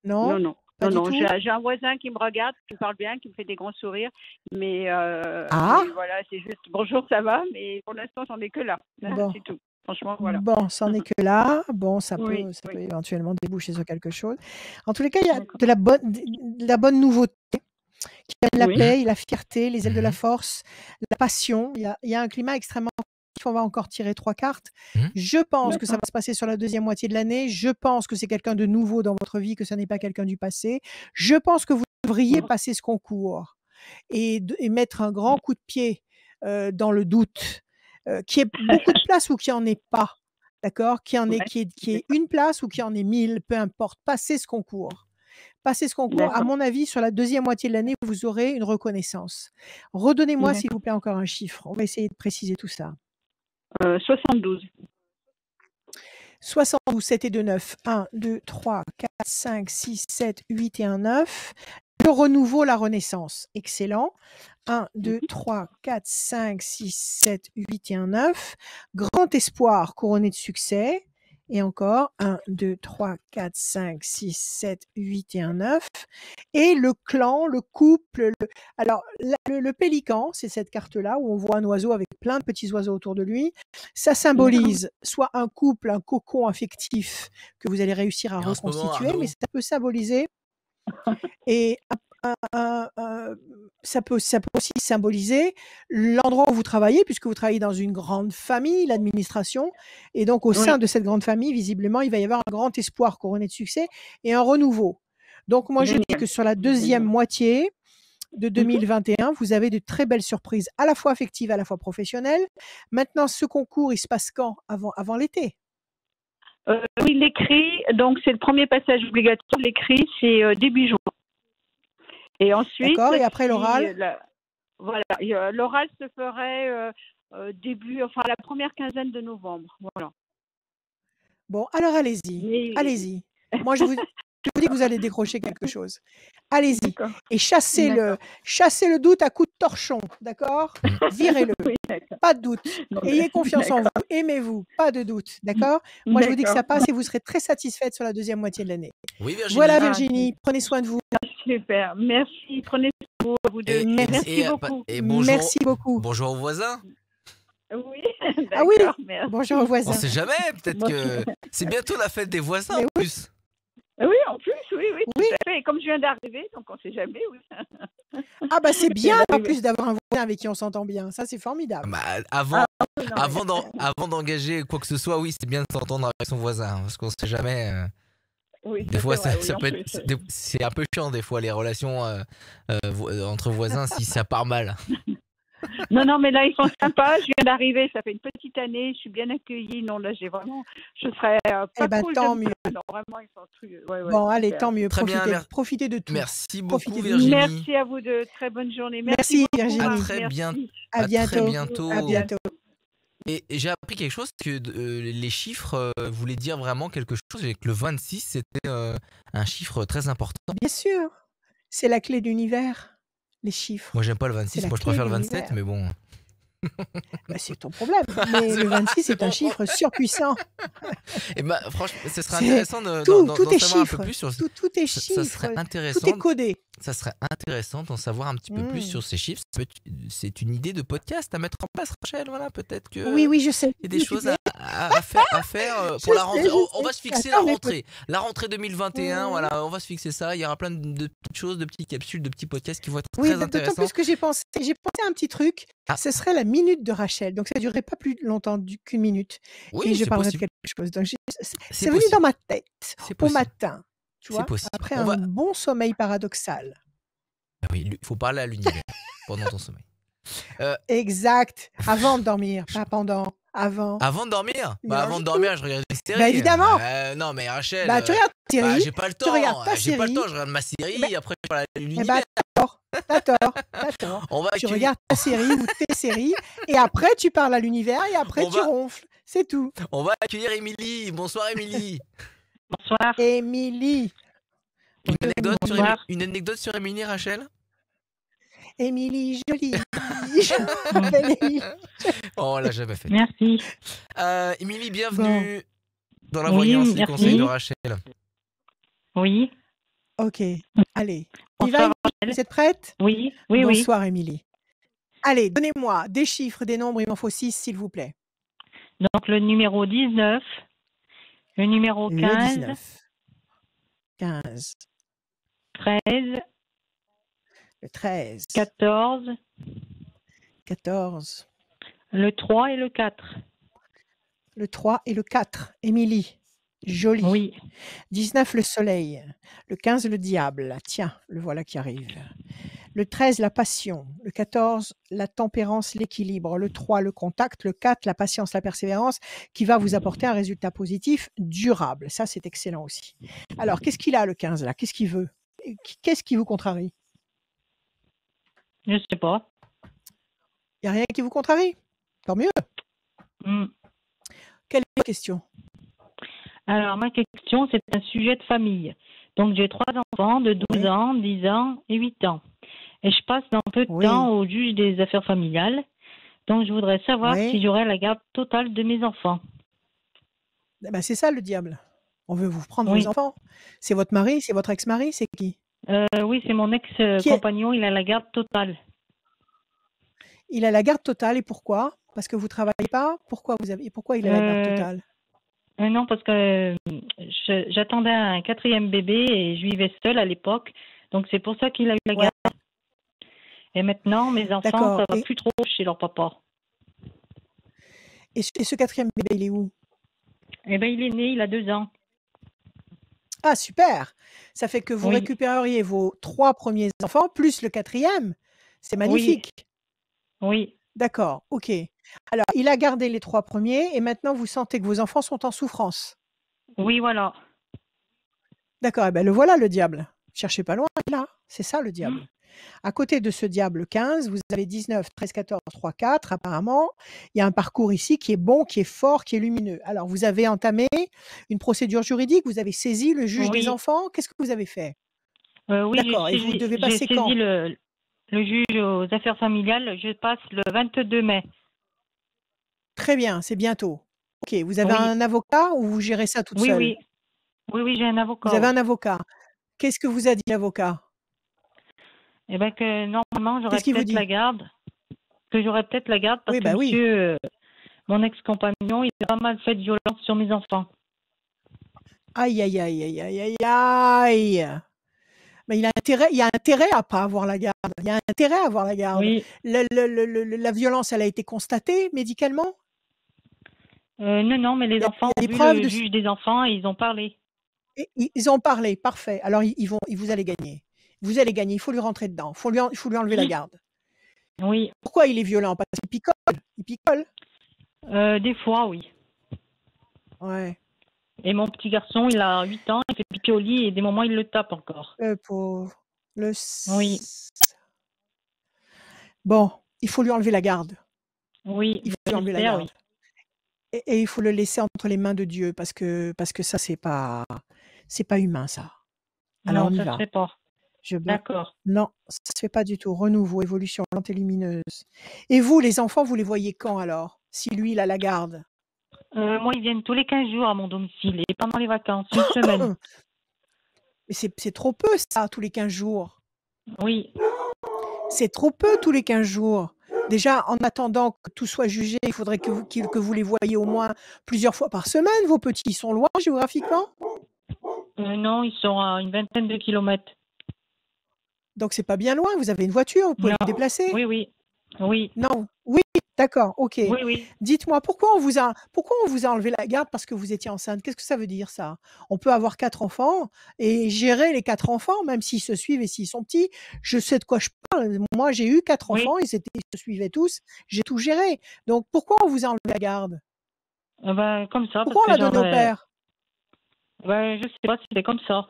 non, Non? non. Pas Non, du non, tout? j'ai un voisin qui me regarde, qui me parle bien, qui me fait des grands sourires, mais Ah! voilà, c'est juste bonjour, ça va, mais pour l'instant, j'en ai que là. Bon. C'est tout. Franchement, voilà. Bon, c'en est que là. Bon, Oui, ça peut oui. éventuellement déboucher sur quelque chose. En tous les cas, il y a D'accord. de la bonne nouveauté qui amène la Oui. paix, la fierté, les ailes de la Mhm. force, la passion. Il y a un climat extrêmement positif. On va encore tirer 3 cartes. Mhm. Je pense que ça D'accord. va se passer sur la deuxième moitié de l'année. Je pense que c'est quelqu'un de nouveau dans votre vie, que ça n'est pas quelqu'un du passé. Je pense que vous devriez passer ce concours et mettre un grand coup de pied, dans le doute, qu'il y ait beaucoup de place ou qu'il n'y en ait pas, d'accord? Ouais, Qu'il y ait d'accord. une place ou qu'il y en ait 1000, peu importe. Passez ce concours. Passez ce concours. À D'accord. mon avis, sur la deuxième moitié de l'année, vous aurez une reconnaissance. Redonnez-moi, s'il vous D'accord. plaît, encore un chiffre. On va essayer de préciser tout ça. 72. 72, 7 et 2, 9. 1, 2, 3, 4, 5, 6, 7, 8 et un 9. Le renouveau, la renaissance. Excellent. 1, 2, 3, 4, 5, 6, 7, 8 et un 9. Grand espoir couronné de succès. Et encore 1, 2, 3, 4, 5, 6, 7, 8 et un 9. Et le clan, le couple. Alors, le pélican, c'est cette carte-là où on voit un oiseau avec plein de petits oiseaux autour de lui. Ça D'accord. symbolise soit un couple, un cocon affectif que vous allez réussir à Et en ce moment, reconstituer, mais Arnaud, ça peut symboliser et ça peut aussi symboliser l'endroit où vous travaillez, puisque vous travaillez dans une grande famille, l'administration, et donc au sein Oui, de cette grande famille, visiblement, il va y avoir un grand espoir couronné de succès et un renouveau. Donc moi, je dis que génial. sur la deuxième Génial. moitié de Mhm. 2021, vous avez de très belles surprises, à la fois affectives, à la fois professionnelles. Maintenant, ce concours, il se passe quand? Avant l'été? Oui, l'écrit, donc c'est le premier passage obligatoire. L'écrit, c'est début juin. Et ensuite, D'accord? Et après si l'oral? voilà, l'oral se ferait enfin la première quinzaine de novembre. Voilà. Bon, alors allez-y, Mais allez-y. Moi, je vous dis que vous allez décrocher quelque chose. Allez-y d'accord, et d'accord. chassez le doute à coups de torchon, d'accord? Mhm. Virez-le, Oui, d'accord. pas de doute. Bon, Ayez confiance en vous, d'accord, aimez-vous, pas de doute, d'accord? Moi, je vous dis que d'accord. ça passe et vous serez très satisfaite sur la deuxième moitié de l'année. Oui, Voilà Virginie. Ah, Virginie, prenez soin de vous. super. Merci. Prenez soin de vous, vous deux. Et, Merci, Merci beaucoup. et bonjour, merci beaucoup. bonjour aux voisins. Oui, Ah oui, d'accord, merci. bonjour aux On voisins. sait jamais, peut-être Bon, que c'est bientôt la fête des voisins Mais en oui, plus. oui, en plus, oui, tout oui. à fait. Et comme je viens d'arriver, donc on ne sait jamais, oui. Ah bah c'est Je viens bien en d'arriver. plus d'avoir un voisin avec qui on s'entend bien. Ça, c'est formidable. Bah, Ah, avant, non, mais avant d'engager quoi que ce soit, oui, c'est bien de s'entendre avec son voisin, hein, parce qu'on sait jamais. oui, Des ça fois, c'est vrai, oui, ça en peut être, plus. c'est un peu chiant des fois les relations entre voisins si ça part mal. Non, mais là, ils sont sympas. Je viens d'arriver, ça fait une petite année. Je suis bien accueillie. Non, là, je serais Eh pas ben trop le tant jaloux. mieux. Non, vraiment, ils sont trucs. Ouais, Bon, allez, super. tant mieux. Très bien, Profitez de tout. merci beaucoup Profitez de tout. Virginie. Merci à vous deux. Très bonne journée. Merci Merci beaucoup, Virginie. À Marc. très bien, Merci. À à très bientôt. À bientôt. bientôt. Et j'ai appris quelque chose que les chiffres voulaient dire vraiment quelque chose et que le 26 c'était un chiffre très important. Bien sûr. C'est la clé de l'univers. Les chiffres. Moi j'aime pas le C'est 26, la moi je clé préfère de le 27, l'univers. mais bon. Bah, c'est ton problème. Mais C'est le pas- 26 c'est est un bon. chiffre surpuissant. Et bah franchement, ce serait C'est intéressant tout d'en est savoir un peu chiffre. plus sur. Tout est Ça chiffre. serait Tout est intéressant. codé. Ça serait intéressant d'en savoir un petit peu plus Mm. sur ces chiffres. C'est une idée de podcast à mettre en place, Rachel. Voilà, peut-être que Oui, je sais. il y a des choses Mais à faire pour la rentrée. On va se fixer la Attends, mais rentrée. La rentrée 2021, Mm. voilà, on va se fixer ça. Il y aura plein de petites choses, de petites capsules, de petits podcasts qui vont être oui, très d'autant intéressants. plus que j'ai pensé à un petit truc. Ah. Ce serait la minute de Rachel. Donc, ça ne durerait pas plus longtemps qu'une minute. Oui, Et je c'est parlerai de possible. quelque chose. Donc, C'est c'est venu possible. dans ma tête C'est au possible. matin. Tu C'est vois, possible. après On un va. bon sommeil paradoxal. Ah oui, il faut parler à l'univers pendant ton sommeil. Exact. Avant de dormir, pas pendant. Avant. Avant de dormir? Il Bah mélange avant de tout. dormir, je regarde une série. Bah évidemment. Non mais Rachel, Bah tu regardes ta bah, série. j'ai pas le Tu regardes temps. ta J'ai pas le série. temps, je regarde ma série, Ben- après je parle à Eh l'univers. ben, t'as tort. On va Tu accueillir, regardes ta série ou tes séries et après tu parles à l'univers et après On tu va- ronfles. C'est tout. on va accueillir Émilie. Bonsoir Émilie. Bonsoir. Émilie. Bonsoir. Une anecdote sur Émilie, Rachel? Émilie jolie. Belle Émilie. Oh, on l'a jamais fait. Merci. Émilie, bienvenue dans la Oui, voyance, les merci. conseils de Rachel. Oui. Ok. Allez. On y va, Bonsoir, Émilie. Vous êtes prête? Oui, oui. Bonsoir Émilie. Allez, donnez-moi des chiffres, des nombres. Il m'en faut 6 s'il vous plaît. Donc le numéro 19, le numéro 15, Le 19. 15. 13, Le 13. 14, 14. le 3 et le 4. Le 3 et le 4. Émilie. Jolie. Oui. 19, le soleil. Le 15, le diable. Tiens, le voilà qui arrive. Le 13, la passion. Le 14, la tempérance, l'équilibre. Le 3, le contact. Le 4, la patience, la persévérance, qui va vous apporter un résultat positif durable. Ça, c'est excellent aussi. Alors, qu'est-ce qu'il a, le 15, là? Qu'est-ce qu'il veut? Qu'est-ce qui vous contrarie? Je sais pas. Il n'y a rien qui vous contrarie? Tant mieux. Hmm. Quelle est la question? Alors ma question, c'est un sujet de famille. Donc j'ai 3 enfants de 12 Oui. ans, 10 ans et 8 ans. Et je passe un peu de Oui. temps au juge des affaires familiales. Donc je voudrais savoir Oui. si j'aurai la garde totale de mes enfants. Eh ben, c'est ça le diable. On veut vous prendre Oui. vos enfants. C'est votre mari? C'est votre ex-mari? C'est qui? Oui, c'est mon Qui est- ex-compagnon, il a la garde totale. Il a la garde totale et pourquoi? Parce que vous travaillez pas? Pourquoi il a la garde totale? Non, parce que j'attendais un 4e bébé et je vivais seule à l'époque. Donc c'est pour ça qu'il a eu la Ouais. garde. Et maintenant, mes enfants, D'accord. ça va Et- plus trop chez leur papa. Et ce 4e bébé, il est où? Eh ben, il est né, il a 2 ans. Ah, super! Ça fait que vous Oui. récupéreriez vos 3 premiers enfants plus le 4e. C'est magnifique. Oui, D'accord, ok. Alors, il a gardé les 3 premiers et maintenant vous sentez que vos enfants sont en souffrance. oui, voilà. D'accord, eh ben le voilà le diable. Cherchez pas loin, il est là. C'est ça le diable. À côté de ce diable 15, vous avez 19, 13, 14, 3, 4. Apparemment, il y a un parcours ici qui est bon, qui est fort, qui est lumineux. Alors, vous avez entamé une procédure juridique, vous avez saisi le juge des Oui. enfants. Qu'est-ce que vous avez fait? Oui, D'accord, et vous devez passer j'ai quand? saisi le juge aux affaires familiales. Je passe le 22 mai. Très bien, c'est bientôt. Ok, vous avez Oui. un avocat ou vous gérez ça toute Oui, seule? oui. Oui, j'ai un avocat. Vous avez oui. un avocat. Qu'est-ce que vous a dit l'avocat? Eh ben que normalement, j'aurais Qu'est-ce qu'il vous peut-être dit? la garde. Que j'aurais peut-être la garde parce Oui, que bah oui. monsieur mon ex-compagnon, il a pas mal fait de violence sur mes enfants. Aïe, aïe, aïe, aïe, aïe, aïe, aïe. Mais il y a intérêt à pas avoir la garde. Il y a intérêt à avoir la garde. Oui. La violence, elle a été constatée médicalement? Non, mais les Il enfants y a ont des vu preuves le de... juge des enfants et ils ont parlé. Ils ont parlé, parfait. Alors, vous allez gagner. Vous allez gagner, il faut lui rentrer dedans. Il faut lui enlever la garde. Oui. Pourquoi il est violent? Parce qu'il picole. Il picole. Des fois, oui. Ouais. Et mon petit garçon, il a 8 ans, il fait pipi au lit et des moments, il le tape encore. Pauvre. Oui. Bon, il faut lui enlever la garde. Oui, Il faut lui enlever la garde. oui. Et il faut le laisser entre les mains de Dieu parce que ça, c'est pas humain, ça. Alors, Non, on y ça va. se fait pas. D'accord. Non, ça se fait pas du tout. Renouveau, évolution lente et lumineuse. Et vous, les enfants, vous les voyez quand alors? Si lui, il a la garde? Moi, ils viennent tous les 15 jours à mon domicile et pendant les vacances, une semaine. Mais c'est trop peu, ça, tous les 15 jours. Oui. C'est trop peu, tous les 15 jours. Déjà, en attendant que tout soit jugé, il faudrait que vous les voyiez au moins plusieurs fois par semaine. Vos petits, ils sont loin géographiquement? Non, ils sont à une vingtaine de kilomètres. Donc, c'est pas bien loin. Vous avez une voiture, vous pouvez Non. vous déplacer? Oui, oui. Oui. Non. Oui, d'accord, ok. Oui, oui. Dites-moi, pourquoi on vous a enlevé la garde parce que vous étiez enceinte? Qu'est-ce que ça veut dire, ça? On peut avoir 4 enfants et gérer les 4 enfants, même s'ils se suivent et s'ils sont petits. Je sais de quoi je parle. Moi, j'ai eu 4 Oui. enfants et ils se suivaient tous. J'ai tout géré. Donc, pourquoi on vous a enlevé la garde? Comme ça. Pourquoi on l'a donné au père? Je sais pas, c'était comme ça.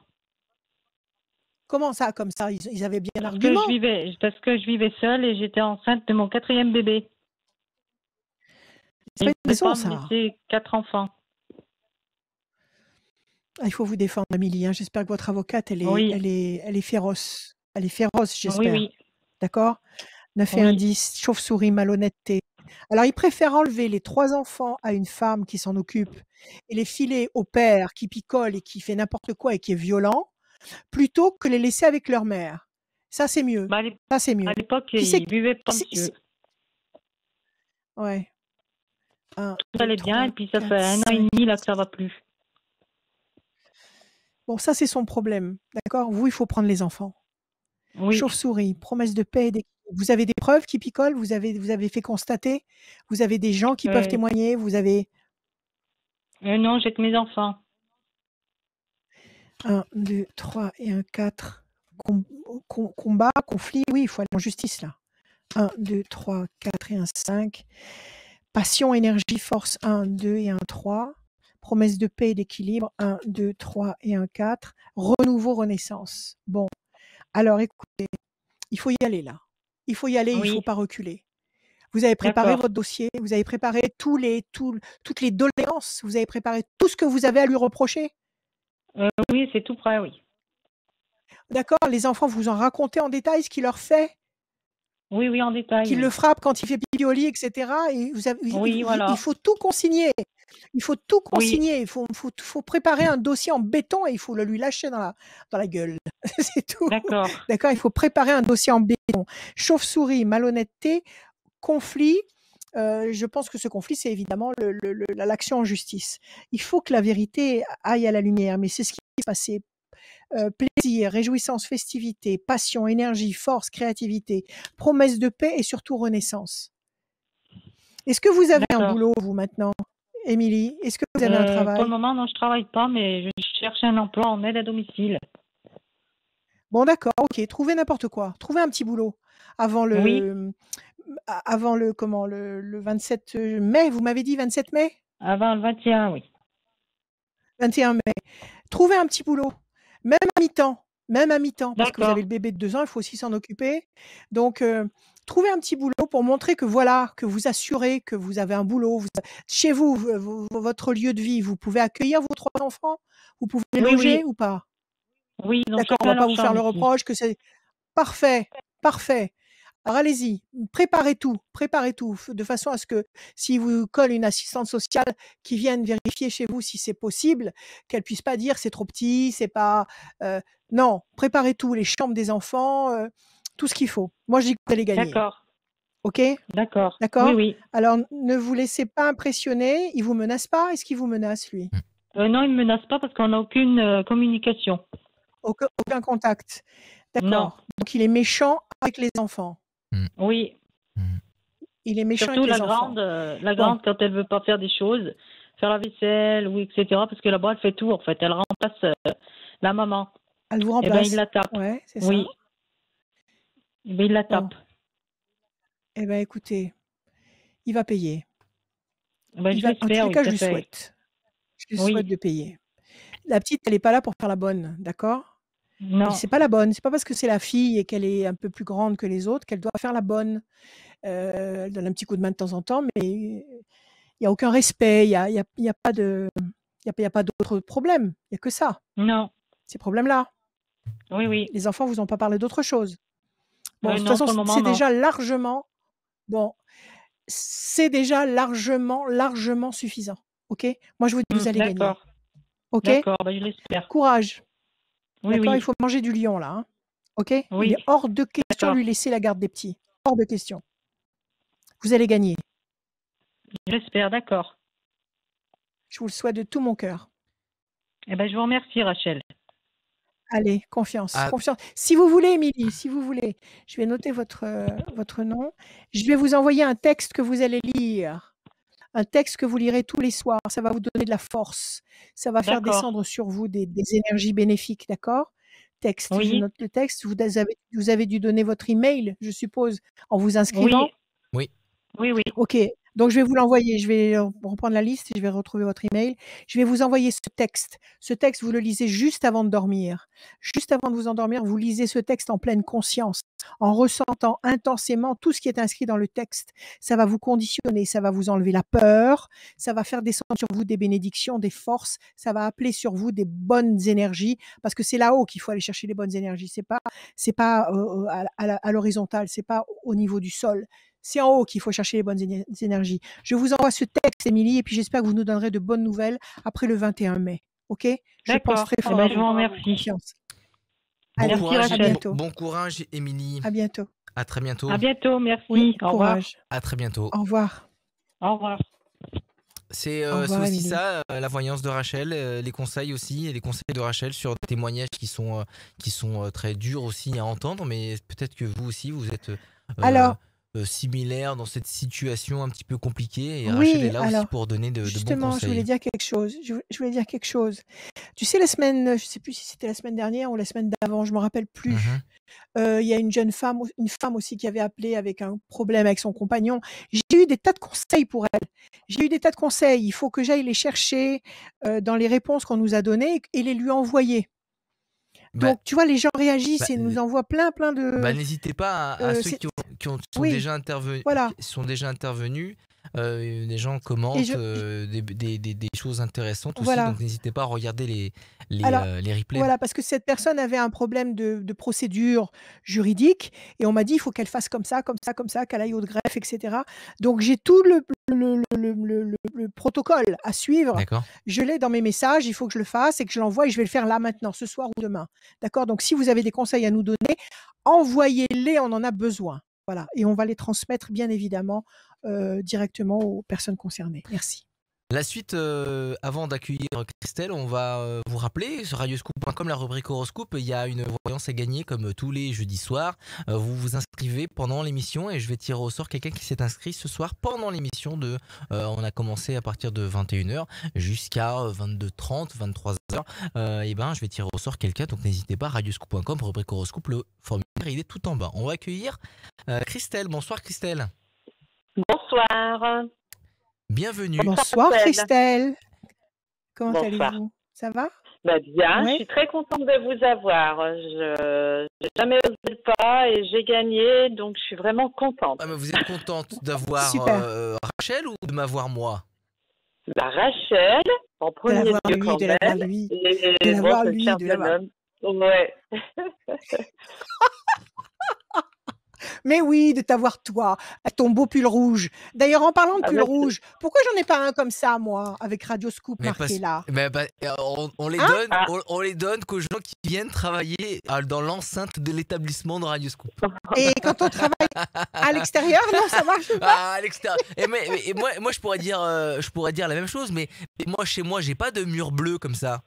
Comment ça, comme ça? Ils avaient bien Parce l'argument. que je vivais seule et j'étais enceinte de mon 4e bébé. C'est pas une raison, me ça. laisser 4 enfants. Ah, il faut vous défendre, Amélie, hein. J'espère que votre avocate, elle Oui. est féroce. Elle est féroce, j'espère. Oui, oui. D'accord? 9 et Oui. 1, 10, chauve-souris, malhonnêteté. Alors, il préfère enlever les 3 enfants à une femme qui s'en occupe et les filer au père qui picole et qui fait n'importe quoi et qui est violent, plutôt que les laisser avec leur mère. Ça, c'est mieux. Ça, c'est mieux. À l'époque, Qui c'est il buvait pas, monsieur. Ouais. Tout allait bien, et puis ça fait 1 an et demi là que ça va plus. Bon, ça, c'est son problème. D'accord? Vous, il faut prendre les enfants. Oui. Chauve-souris, promesse de paix et d'équilibre. Vous avez des preuves qui picolent? Vous avez fait constater? Vous avez des gens qui peuvent témoigner? Vous avez... Non, j'ai que mes enfants. 1, 2, 3 et 1, 4. Combat, conflit, oui, il faut aller en justice là. 1, 2, 3, 4 et 1, 5. Passion, énergie, force, 1, 2 et 1, 3. Promesse de paix et d'équilibre, 1, 2, 3 et 1, 4. Renouveau, renaissance. Bon, alors écoutez, il faut y aller là. Il faut y aller, il ne faut pas reculer. Vous avez préparé votre dossier, vous avez préparé toutes les doléances, vous avez préparé tout ce que vous avez à lui reprocher? Oui, c'est tout prêt, oui. D'accord, les enfants vous ont raconté en détail ce qu'il leur fait? Oui, oui, en détail. Qu'il le frappe quand il fait pipi au lit, etc. Et voilà. Il faut tout consigner. Il faut tout consigner. Il faut préparer un dossier en béton et il faut le lui lâcher dans la gueule. C'est tout. D'accord. D'accord, il faut préparer un dossier en béton. Chauve-souris, malhonnêteté, conflit. Je pense que ce conflit, c'est évidemment l'action en justice. Il faut que la vérité aille à la lumière, mais c'est ce qui s'est passé. Plaisir, réjouissance, festivité, passion, énergie, force, créativité, promesse de paix et surtout renaissance. Est-ce que vous avez un boulot, vous, maintenant, Émilie? Est-ce que vous avez un travail? Pour le moment, non, je ne travaille pas, mais je cherche un emploi en aide à domicile. Bon, d'accord, ok. Trouvez n'importe quoi. Trouvez un petit boulot avant le 27 mai, vous m'avez dit 27 mai? Avant le 21, oui. 21 mai. Trouvez un petit boulot. Même à mi-temps, parce que vous avez le bébé de 2 ans, il faut aussi s'en occuper. Donc, trouvez un petit boulot pour montrer que voilà, que vous assurez que vous avez un boulot. Chez vous, votre lieu de vie, vous pouvez accueillir vos 3 enfants? Vous pouvez les loger ou pas? Oui, donc d'accord, on ne va pas vous faire le reproche que c'est... Parfait, parfait. Alors allez-y, préparez tout, de façon à ce que si vous colle une assistante sociale qui vienne vérifier chez vous si c'est possible, qu'elle puisse pas dire c'est trop petit, c'est pas... non, préparez tout, les chambres des enfants, tout ce qu'il faut. Moi, je dis que vous allez gagner. D'accord. OK? D'accord. Oui, D'accord? oui. Alors, ne vous laissez pas impressionner. Il vous menace pas? Est-ce qu'il vous menace, lui? Non, il ne me menace pas parce qu'on n'a aucune communication. Aucun contact. Non. D'accord. Donc, il est méchant avec les enfants. Oui. Il est méchant Surtout avec les la enfants. grande, grande quand elle veut pas faire des choses, faire la vaisselle, oui, etc. Parce que là-bas, elle fait tout, en fait. Elle remplace la maman. Elle vous Eh ben, remplace. il la tape. Ouais, c'est Oui. ça. Eh ben, il la Bon. tape. Eh ben, écoutez, il va payer. Ben, Il je va, en tous l'espère, les oui, cas, tout je à lui fait. souhaite. Je lui Oui. souhaite de payer. La petite, elle n'est pas là pour faire la bonne, d'accord? Non. C'est pas la bonne. C'est pas parce que c'est la fille et qu'elle est un peu plus grande que les autres qu'elle doit faire la bonne. Elle donne un petit coup de main de temps en temps, mais il n'y a aucun respect. Il y a pas de, il y a pas d'autres problèmes. Il n'y a que ça. Non. Ces problèmes-là. Oui, oui. Les enfants vous ont pas parlé d'autre chose. Bon, de toute Non, façon, pour le moment, c'est non. déjà largement, bon, c'est déjà largement suffisant. OK? Moi, je vous dis, vous allez gagner. D'accord. OK? D'accord, ben, je l'espère. Courage. Oui, D'accord? oui. Il faut manger du lion, là. Hein? OK? Il Oui. est hors de question de D'accord. lui laisser la garde des petits. Hors de question. Vous allez gagner. Je l'espère, d'accord. Je vous le souhaite de tout mon cœur. Eh ben, je vous remercie, Rachel. Allez, confiance, Ah. confiance. Si vous voulez, Émilie, si vous voulez, je vais noter votre nom. Je vais vous envoyer un texte que vous allez lire. Un texte que vous lirez tous les soirs. Ça va vous donner de la force. Ça va faire D'accord. descendre sur vous des énergies bénéfiques, d'accord? Texte, je Oui. note le texte. Vous avez dû donner votre email, je suppose, en vous inscrivant? Oui. Oui. Oui, oui. OK. Donc, je vais vous l'envoyer. Je vais reprendre la liste et je vais retrouver votre email. Je vais vous envoyer ce texte. Ce texte, vous le lisez juste avant de dormir. Juste avant de vous endormir, vous lisez ce texte en pleine conscience, en ressentant intensément tout ce qui est inscrit dans le texte. Ça va vous conditionner, ça va vous enlever la peur, ça va faire descendre sur vous des bénédictions, des forces, ça va appeler sur vous des bonnes énergies, parce que c'est là-haut qu'il faut aller chercher les bonnes énergies. C'est pas à l'horizontale, c'est pas au niveau du sol. C'est en haut qu'il faut chercher les bonnes énergies. Je vous envoie ce texte, Émilie, et puis j'espère que vous nous donnerez de bonnes nouvelles après le 21 mai. OK? Je pense D'accord. très Eh fort ben, à je vous. vous remercie. Confiance. Bon Allez, Merci, courage, à Rachel. bientôt. bon courage, Émilie. À bientôt. À très bientôt. À bientôt, merci. Oui, Au revoir. courage. À très bientôt. Au revoir. Au revoir. C'est Au revoir, aussi Émilie. ça, la voyance de Rachel, les conseils aussi, et les conseils de Rachel sur des témoignages qui sont très durs aussi à entendre, mais peut-être que vous aussi, vous êtes Alors, similaire dans cette situation un petit peu compliquée, et Rachel est oui, là aussi alors, pour donner de bons justement, je voulais conseils. dire quelque chose. Je voulais dire quelque chose. Tu sais, la semaine, je sais plus si c'était la semaine dernière ou la semaine d'avant, je me rappelle plus. Mhm. Il y a une femme aussi qui avait appelé avec un problème avec son compagnon. J'ai eu des tas de conseils pour elle. J'ai eu des tas de conseils. Il faut que j'aille les chercher dans les réponses qu'on nous a données et les lui envoyer. Bah, Donc, tu vois, les gens réagissent bah, et nous envoient plein de. n'hésitez pas à ceux c'est- qui sont oui, déjà intervenus, voilà. des gens Et commentent je, des choses intéressantes aussi, voilà. donc n'hésitez pas à regarder Alors, les replays. voilà, parce que cette personne avait un problème de procédure juridique et on m'a dit il faut qu'elle fasse comme ça, qu'elle aille au greffe, etc. Donc j'ai tout le protocole à suivre. D'accord. Je l'ai dans mes messages, il faut que je le fasse et que je l'envoie et je vais le faire là maintenant, ce soir ou demain. D'accord? Donc si vous avez des conseils à nous donner, envoyez-les, on en a besoin. Voilà, et on va les transmettre bien évidemment directement aux personnes concernées. Merci. La suite, avant d'accueillir Christelle, on va vous rappeler sur radioscoop.com, la rubrique horoscope. Il y a une voyance à gagner comme tous les jeudis soirs. Vous vous inscrivez pendant l'émission et je vais tirer au sort quelqu'un qui s'est inscrit ce soir pendant l'émission. On a commencé à partir de 21h jusqu'à 22h30, 23h. Et ben, je vais tirer au sort quelqu'un, donc n'hésitez pas, radioscoop.com, rubrique horoscope, le formulaire il est tout en bas. On va accueillir Christelle. Bonsoir Christelle. Bonsoir. Bienvenue. Bonsoir Christelle. Christelle. Comment Bonsoir. allez-vous? Ça va? Bah bien, Ouais. je suis très contente de vous avoir. Je n'ai jamais osé le pas et j'ai gagné, donc je suis vraiment contente. Ah, mais vous êtes contente d'avoir Super. Rachel ou de m'avoir moi? Bah, Rachel, en De premier l'avoir lieu lui, quand de l'avoir même. lui, Et de bon, l'avoir ce lui, cher de l'avoir. bonhomme. Ouais. Mais oui, de t'avoir toi, avec ton beau pull rouge. D'ailleurs, en parlant de Ah, pull merci. rouge, pourquoi j'en ai pas un comme ça, moi, avec Radio Scoop Mais marqué là? on les Hein? donne, Ah. on les donne qu'aux gens qui viennent travailler dans l'enceinte de l'établissement de Radio Scoop. Et quand on travaille à l'extérieur, non, ça marche pas? Ah, à l'extérieur. Et moi, je pourrais dire la même chose, mais moi, chez moi, j'ai pas de mur bleu comme ça.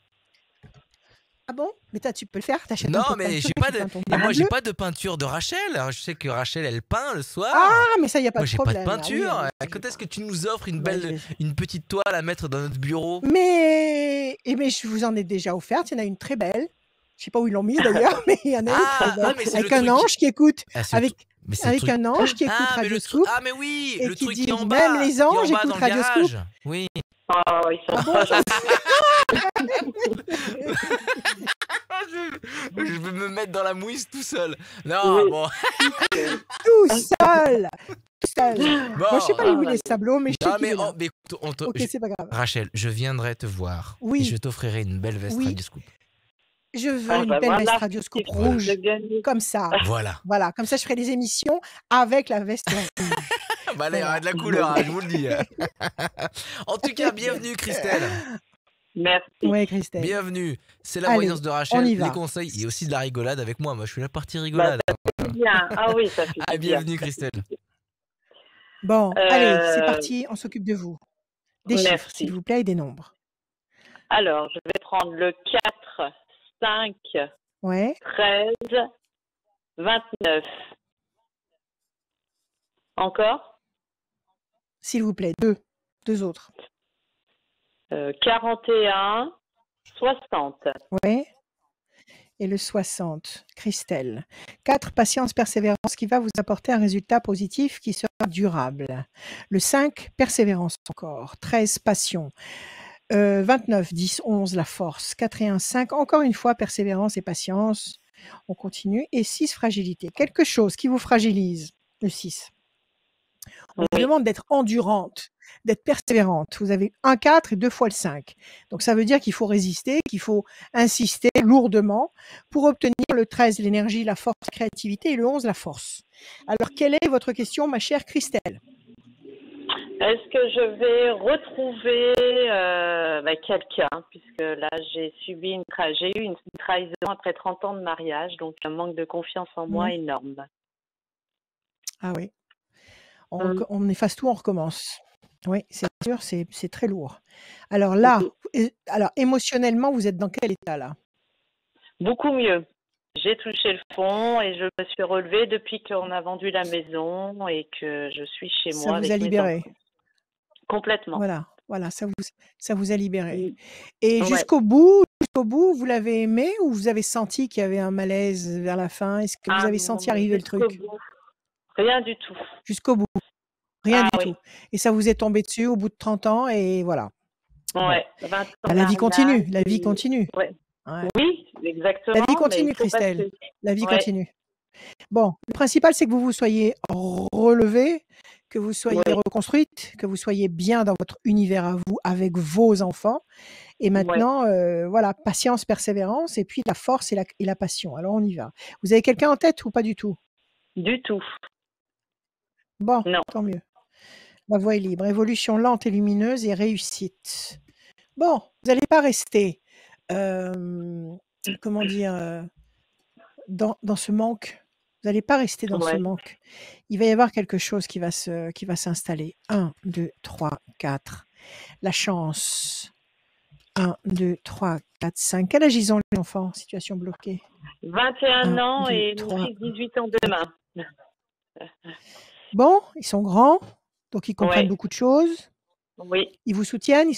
Ah bon? Mais tu peux le faire, t'achètes un Non, pot de mais peinture j'ai et pas tu de. peins ton Et mur moi, j'ai bleu. pas de peinture de Rachel. Alors, je sais que Rachel, elle peint le soir. Ah, mais ça, il n'y a pas Moi, de j'ai pas de problème. Ah oui, peinture. ah oui, Quand est-ce que tu nous offres bah, je vais- une petite toile à mettre dans notre bureau? Mais je vous en ai déjà offerte. Il y en a une très belle. Je sais pas où ils l'ont mis d'ailleurs, mais il y en a une très belle. Mais c'est Avec le un truc ange qui écoute. Ah, c'est le Avec, truc- mais c'est le avec truc. un ange qui écoute Ah, mais Radio le truc. Scoop. Ah, mais oui, et le qui truc dit qui est en même bas. les qui est en anges bas écoutent dans le Radio garage. Oui. Oh, ils sont Ah bon, trop j'en Je vais me mettre dans la mouise tout seul. Non, Oui. bon. tout seul. Tout seul. Bon, Moi, je sais pas où il est Sablo, mais je sais non, qu'il mais, est là. mais écoute, Ok, c'est pas grave. Rachel, je viendrai te voir. Oui. Et je t'offrirai une belle veste Oui. Radio Scoop. Je veux Ah, une bah belle voilà, veste Radio Scoop c'est cool rouge, de gagner. comme ça. Voilà. Voilà, comme ça, je ferai des émissions avec la veste rouge. Bah, là, il y aura Voilà. de la couleur, hein, je vous le dis. En tout cas, bienvenue, Christelle. Merci. Ouais, Christelle. Bienvenue. C'est la Allez, voyance de Rachel, on y les va. conseils et aussi de la rigolade avec moi. Moi, je suis la partie rigolade. C'est bien. Ah oui, ça fait Ah, bien. bienvenue, Christelle. Bon, allez, c'est Euh, parti, on s'occupe de vous. Des chiffres, Merci. s'il vous plaît, et des nombres. Alors, je vais prendre le 4, 5, Ouais, 13, 29. Encore s'il vous plaît, deux autres. 41, 60. Ouais. Et le 60, Christelle. 4, patience, persévérance, qui va vous apporter un résultat positif qui sera durable. Le 5, persévérance encore. 13, passion. 29, 10, 11, la force. 4 et 1, 5, encore une fois, persévérance et patience. On continue. Et 6, fragilité. Quelque chose qui vous fragilise. Le 6. On vous Oui. demande d'être endurante, d'être persévérante. Vous avez 1, 4 et 2 fois le 5. Donc ça veut dire qu'il faut résister, qu'il faut insister lourdement pour obtenir le 13, l'énergie, la force, la créativité, et le 11, la force. Alors, quelle est votre question, ma chère Christelle? Est-ce que je vais retrouver quelqu'un, puisque là j'ai eu une trahison après 30 ans de mariage, donc un manque de confiance en moi énorme. Ah oui. On efface tout, on recommence. Oui, c'est sûr, c'est très lourd. Alors là, émotionnellement, vous êtes dans quel état là? Beaucoup mieux. J'ai touché le fond et je me suis relevée depuis qu'on a vendu la maison et que je suis chez moi Ça avec vous a mes libéré. enfants. Complètement. Voilà, ça vous a libéré. Oui. Et Ouais. jusqu'au bout, vous l'avez aimé ou vous avez senti qu'il y avait un malaise vers la fin? Est-ce que vous avez senti arriver le truc? Bout. Rien du tout. Jusqu'au bout. Rien du oui. tout. Et ça vous est tombé dessus au bout de 30 ans et voilà. Ouais. 20 ans Bah, la vie continue, mariage, la vie continue. Ouais. Ouais. Oui, exactement. La vie mais continue, il faut Christelle. passer. La vie Ouais. continue. Bon, le principal, c'est que vous vous soyez relevée, que vous soyez Ouais. reconstruite, que vous soyez bien dans votre univers à vous, avec vos enfants. Et maintenant, voilà, patience, persévérance, et puis la force et la passion. Alors, on y va. Vous avez quelqu'un en tête ou pas du tout? Du tout. Bon, Non. tant mieux. La voie est libre. Évolution lente et lumineuse et réussite. Bon, vous n'allez pas rester, comment dire, dans ce manque. Vous n'allez pas rester dans ce Ouais. manque. Il va y avoir quelque chose qui va s'installer. 1, 2, 3, 4. La chance. 1, 2, 3, 4, 5. Quel âge ils ont les enfants en situation bloquée? 21 1, ans 2, et 3. mon fils 18 ans demain. Bon, ils sont grands, donc ils comprennent Ouais. beaucoup de choses. Oui. Ils vous soutiennent, ils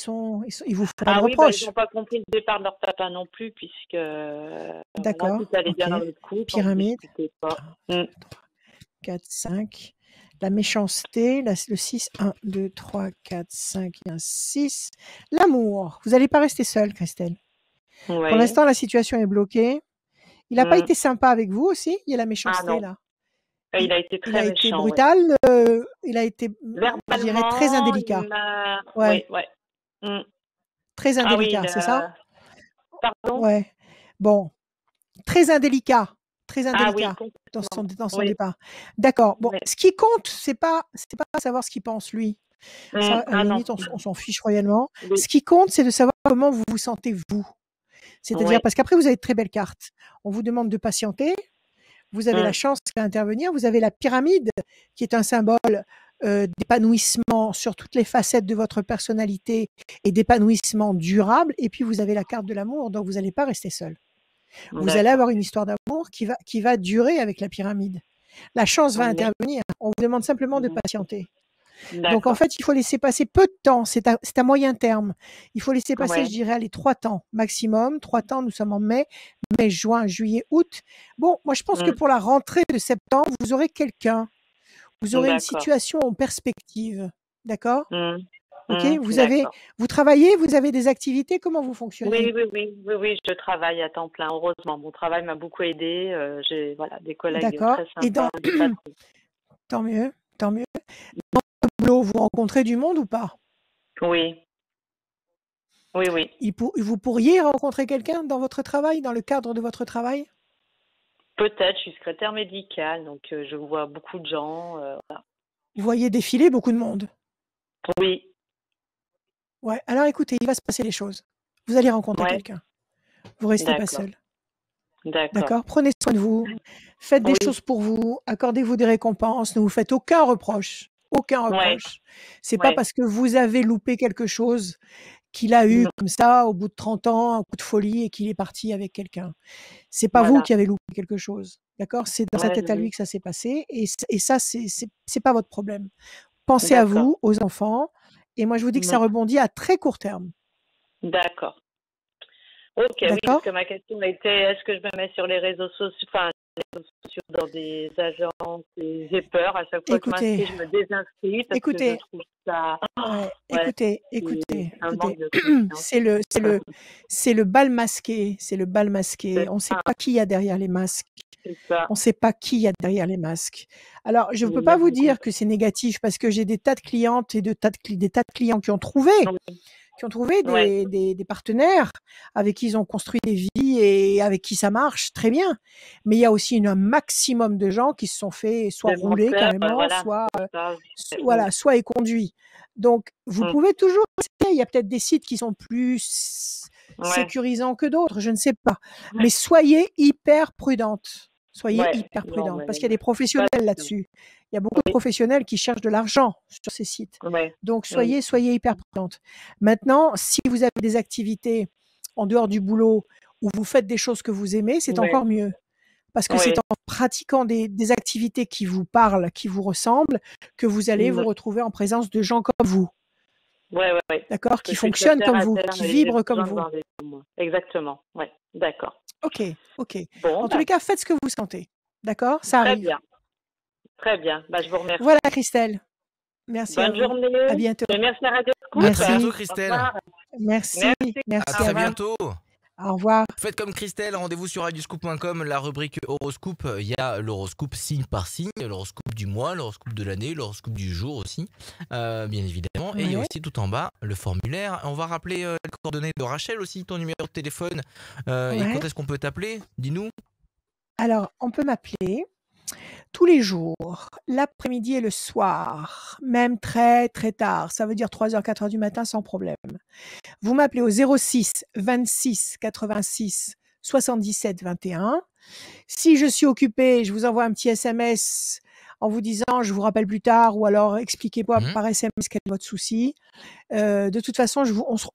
vous font pas de Oui, reproches. ils n'ont pas compris le départ de leur papa non plus, puisque D'accord, tout allait bien ok. dans notre couple. Pyramide. On discutait pas. 1, 2, 3, 4, 5. La méchanceté, le 6, 1, 2, 3, 4, 5 et un 6. L'amour. Vous n'allez pas rester seul, Christelle. Ouais. Pour l'instant, la situation est bloquée. Il n'a pas Mm. été sympa avec vous aussi? Il y a la méchanceté non. là. Il a été Il très a été méchant. brutal, il a été, je dirais, très Verbalement, indélicat. il m'a- Ouais. Oui, ouais. Mm. Très indélicat, c'est ça? Pardon? Ouais. Bon, très indélicat. très Ah oui, indélicat complètement. dans son Oui, départ. D'accord. Bon, oui. ce qui compte, c'est pas savoir ce qu'il pense lui. Ça, à la Ah non. limite, on s'en fiche royalement. Oui, Ce qui compte, c'est de savoir comment vous vous sentez vous. C'est-à-dire, oui. parce qu'après, vous avez de très belles cartes. On vous demande de patienter. Vous avez la Mm. chance d'intervenir. Vous avez la pyramide, qui est un symbole d'épanouissement sur toutes les facettes de votre personnalité et d'épanouissement durable. Et puis, vous avez la carte de l'amour, donc vous n'allez pas rester seul. Vous allez D'accord. avoir une histoire d'amour qui va durer avec la pyramide. La chance va Oui. intervenir. On vous demande simplement de Mhm. patienter. Donc, en D'accord. fait, il faut laisser passer peu de temps. C'est à moyen terme. Il faut laisser passer, Ouais. je dirais, allez, 3 temps maximum. 3 temps, nous sommes en mai, juin, juillet, août. Bon, moi, je pense que Mm. pour la rentrée de septembre, vous aurez quelqu'un. Vous aurez une D'accord. situation en perspective. D'accord? Mm. OK? Mm. D'accord. Vous travaillez, vous avez des activités, comment vous Oui, fonctionnez? oui, je travaille à temps plein, heureusement. Mon travail m'a beaucoup aidée. J'ai voilà, des collègues D'accord. très Et sympas, des patrons. tant mieux, tant mieux. Dans le boulot, vous rencontrez du monde ou pas? Oui, oui, oui. Vous pourriez rencontrer quelqu'un dans votre travail, dans le cadre de votre travail? Peut-être, je suis secrétaire médicale, donc je vois beaucoup de gens. Voilà. Vous voyez défiler beaucoup de monde. Oui, Ouais, alors écoutez, il va se passer des choses. Vous allez rencontrer ouais, quelqu'un. Vous restez pas d'accord, seul. d'accord. D'accord? Prenez soin de vous. Faites des choses Oui, pour vous. Accordez-vous des récompenses. Ne vous faites aucun reproche. Aucun ouais, reproche. C'est pas ouais. parce que vous avez loupé quelque chose qu'il a eu Mm. comme ça au bout de 30 ans, un coup de folie et qu'il est parti avec quelqu'un. C'est pas vous Voilà. qui avez loupé quelque chose. D'accord? C'est dans sa Ouais, tête à lui oui. que ça s'est passé et ça, c'est pas votre problème. Pensez à D'accord. vous, aux enfants et moi je vous dis que ça Mm. rebondit à très court terme. D'accord. Ok, oui, parce D'accord? que ma question était, est-ce que je me mets sur les réseaux sociaux, enfin, les réseaux sociaux dans des agences et j'ai peur à chaque fois que je Écoutez, m'inscris, je me désinscris parce que je écoutez, trouve ça, ouais, ouais, c'est un manque écoutez. de confiance. C'est le bal masqué, c'est le bal masqué. C'est On ne sait ça, pas qui il y a derrière les masques. c'est ça. On ne sait pas qui il y a derrière les masques. Alors, je ne peux J'ai pas bien vous dire compris. que c'est négatif parce que j'ai des tas de clientes et des tas de clients qui ont trouvé Oui, des partenaires avec qui ils ont construit des vies et avec qui ça marche très bien. Mais il y a aussi un maximum de gens qui se sont fait soit de rouler menteur, carrément, voilà, c'est ça. voilà, soit éconduits. Donc, vous Mm. pouvez toujours essayer. Il y a peut-être des sites qui sont plus Ouais, sécurisants que d'autres, je ne sais pas. Mais soyez hyper prudente. Soyez ouais, hyper non, prudente mais parce qu'il y a des pas professionnels du tout. là-dessus. Il y a beaucoup de Oui, professionnels qui cherchent de l'argent sur ces sites. ouais, Donc, oui, soyez hyper prudente. Maintenant, si vous avez des activités en dehors du boulot où vous faites des choses que vous aimez, c'est ouais, encore mieux. Parce que c'est oui, en pratiquant des activités qui vous parlent, qui vous ressemblent, que vous allez vous mm, retrouver en présence de gens comme vous, ouais. d'accord? Parce que Qui je suis fonctionnent terre comme à vous, terre qui et j'ai vibrent comme besoin de vous. voir des gens, moi. Exactement, ouais, d'accord. OK, OK. Bon, En tous bah, les cas, faites ce que vous sentez, d'accord? Ça très arrive. bien, très bien. Bah, je vous Voilà, remercie. Christelle. Merci à Bonne vous. À journée bientôt. et merci à Radio À Scoop. très bientôt, Merci, Au Christelle. revoir. merci, Merci. À Au merci à très vous. revoir. bientôt. Au revoir. Faites comme Christelle, rendez-vous sur radioscoop.com, la rubrique horoscope. Il y a l'horoscope signe par signe, l'horoscope du mois, l'horoscope de l'année, l'horoscope du jour aussi, bien évidemment. Et il y a Ouais. aussi tout en bas le formulaire. On va rappeler les coordonnées de Rachel aussi, ton numéro de téléphone. Et quand Ouais. est-ce qu'on peut t'appeler? Dis-nous. Alors, on peut m'appeler tous les jours, l'après-midi et le soir, même très, très tard. Ça veut dire 3h, 4h du matin sans problème. Vous m'appelez au 06 26 86 77 21. Si je suis occupée, je vous envoie un petit SMS en vous disant je vous rappelle plus tard ou alors expliquez-moi Mhm. par SMS quel est votre souci. De toute façon,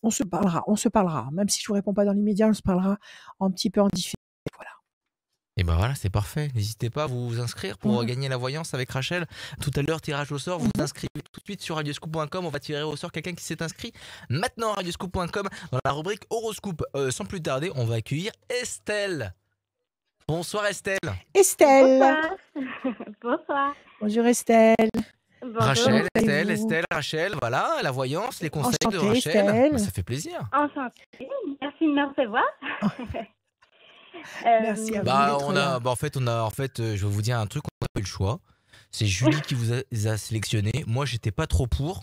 on se parlera. Même si je vous réponds pas dans l'immédiat, on se parlera un petit peu en différé. Voilà. Et ben voilà, c'est parfait. N'hésitez pas à vous inscrire pour Mhm. gagner la voyance avec Rachel. Tout à l'heure, tirage au sort. Vous Mhm. inscrivez tout de suite sur radioscoop.com. On va tirer au sort quelqu'un qui s'est inscrit maintenant à radioscoop.com dans la rubrique horoscope. Sans plus tarder, on va accueillir Estelle. Bonsoir Estelle. Estelle. Bonsoir. Bonsoir. Bonjour Estelle. Bonjour. Rachel, Allez-vous? Estelle, Rachel, voilà, la voyance, les conseils de Enchantée, Rachel. Estelle. Bah, ça fait plaisir. Enchantée. Merci de me recevoir. Merci à vous Bah, d'être là. en fait, je vais vous dire un truc, on n'a pas eu le choix. C'est Julie qui vous a sélectionné. Moi, j'étais pas trop pour.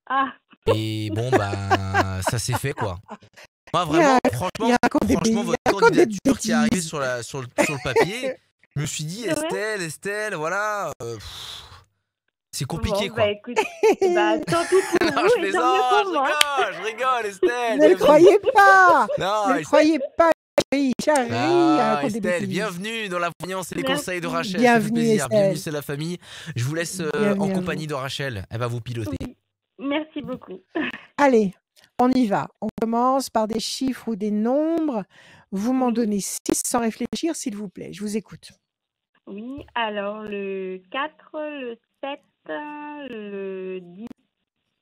Ah, Et bon, bah, ça s'est fait quoi. Moi, Il y vraiment, a- il raconte des franchement, bêtises. votre Il raconte des candidature qui est arrivée bêtises. sur le papier, Je me suis dit, Ouais. Estelle, voilà. C'est compliqué, Bon, quoi. bah écoute, bah tant pis pour Non, vous je et tant mieux plaisante, pour moi. je rigole, Estelle, Ne le bienvenue. croyez pas. Non, Ne le Estelle, croyez pas, Charlie. Elle ah, raconte des Estelle, bêtises. bienvenue dans la voyance et les conseils de Merci. Rachel, ça fait Bienvenue, plaisir. Bienvenue, Estelle. c'est la famille. Je vous laisse en Bienvenue à vous. compagnie de Rachel, elle va vous piloter. Oui, merci beaucoup. Allez, on y va. On commence par des chiffres ou des nombres. Vous m'en Oui, donnez 6 sans réfléchir, s'il vous plaît. Je vous écoute. oui. Alors, le 4, le 7, le 10,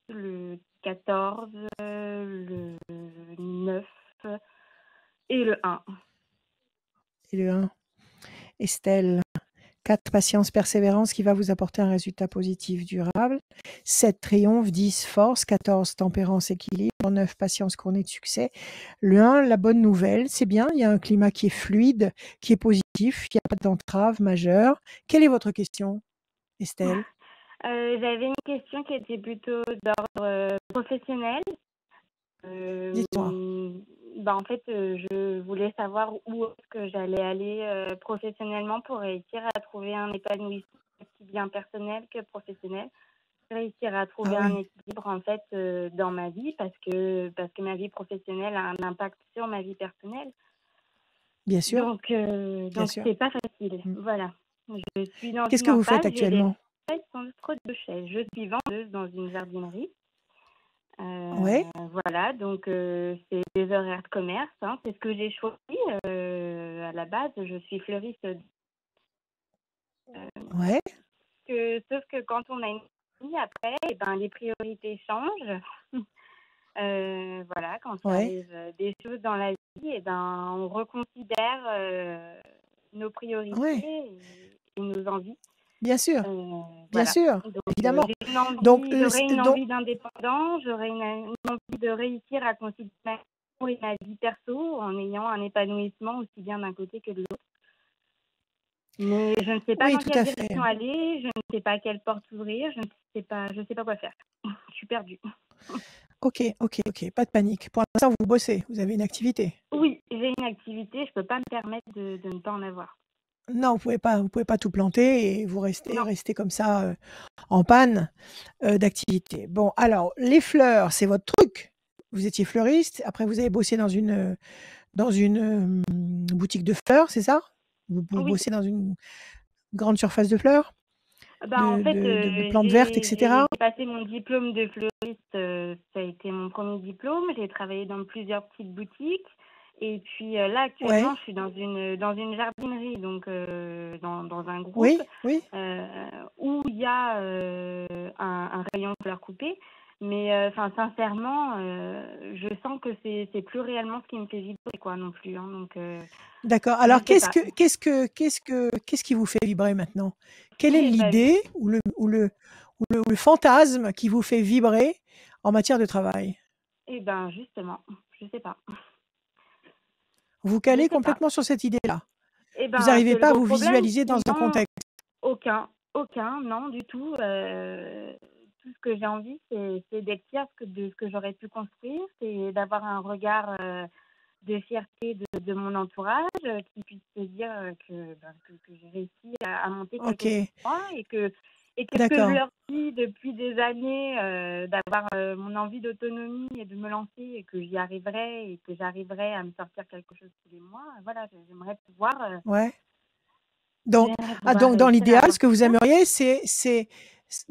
le 14, le 9 et le 1. Et le 1. Estelle. 4, patience, persévérance qui va vous apporter un résultat positif durable. 7, triomphe. 10, force. 14, tempérance, équilibre. 9, patience couronnée de succès. Le 1, la bonne nouvelle, c'est bien, il y a un climat qui est fluide, qui est positif, il n'y a pas d'entrave majeure. Quelle est votre question, Estelle? J'avais une question qui était plutôt d'ordre professionnel. Dites-moi. En fait, je voulais savoir où est-ce que j'allais aller professionnellement pour réussir à trouver un épanouissement aussi bien personnel que professionnel, réussir à trouver Ah un oui, équilibre en fait dans ma vie parce que ma vie professionnelle a un impact sur ma vie personnelle. bien sûr, Donc sûr. c'est pas facile. Mm. Voilà. Je suis dans Qu'est-ce une que vous faites impasse, j'ai les actuellement? fesses entre deux chaises. Je suis vendeuse dans une jardinerie. Ouais, Voilà, donc c'est des horaires de commerce, hein, c'est ce que j'ai choisi. À la base, je suis fleuriste. ouais, Sauf que quand on a une famille, après, eh ben, les priorités changent. Voilà, quand il ouais, arrive des choses dans la vie, eh ben, on reconsidère nos priorités ouais, et nos envies. bien sûr, Voilà. Donc, évidemment. j'aurais une Donc, envie d'indépendance, j'aurais une envie de réussir à concilier ma vie et ma vie perso en ayant un épanouissement aussi bien d'un côté que de l'autre. Mais je ne sais pas oui, dans tout quelle à fait. direction aller, je ne sais pas quelle porte ouvrir, je ne sais pas quoi faire. Je suis perdue. Ok, pas de panique. Pour l'instant, vous bossez, vous avez une activité. Oui, j'ai une activité, je ne peux pas me permettre de ne pas en avoir. Non, vous pouvez pas tout planter et vous Non. restez comme ça en panne d'activité. Bon, alors, les fleurs, c'est votre truc. Vous étiez fleuriste, après vous avez bossé dans une boutique de fleurs, c'est ça? Vous Oui. bossez dans une grande surface de fleurs, En fait, de plantes vertes, etc. j'ai passé mon diplôme de fleuriste, ça a été mon premier diplôme. J'ai travaillé dans plusieurs petites boutiques. Et puis là, actuellement, Ouais, je suis dans une jardinerie, donc dans un groupe oui, où il y a un rayon fleurs coupées. Mais sincèrement, je sens que c'est plus réellement ce qui me fait vibrer, quoi, non plus. Hein, donc, d'accord. je Alors, sais pas. qu'est-ce qui vous fait vibrer maintenant? Quelle est Eh ben, l'idée ou le fantasme qui vous fait vibrer en matière de travail? justement, je sais pas. Vous Je calez sais pas. complètement sur cette idée-là. Eh Vous ben, n'arrivez c'est le pas à gros vous problème. visualiser dans un Sinon, contexte. aucun, non, du tout. Tout ce que j'ai envie, c'est d'être fière de ce que j'aurais pu construire, c'est d'avoir un regard de fierté de mon entourage, qui puisse se dire que j'ai réussi à monter quelque Ok, chose pour moi et que ce que je d'accord. leur dis depuis des années, d'avoir mon envie d'autonomie et de me lancer et que j'y arriverai et que j'arriverai à me sortir quelque chose tous les mois. Voilà, j'aimerais pouvoir, Ouais. Donc, j'aimerais pouvoir donc dans réussir à l'idéal, avoir ce que vous ça. aimeriez,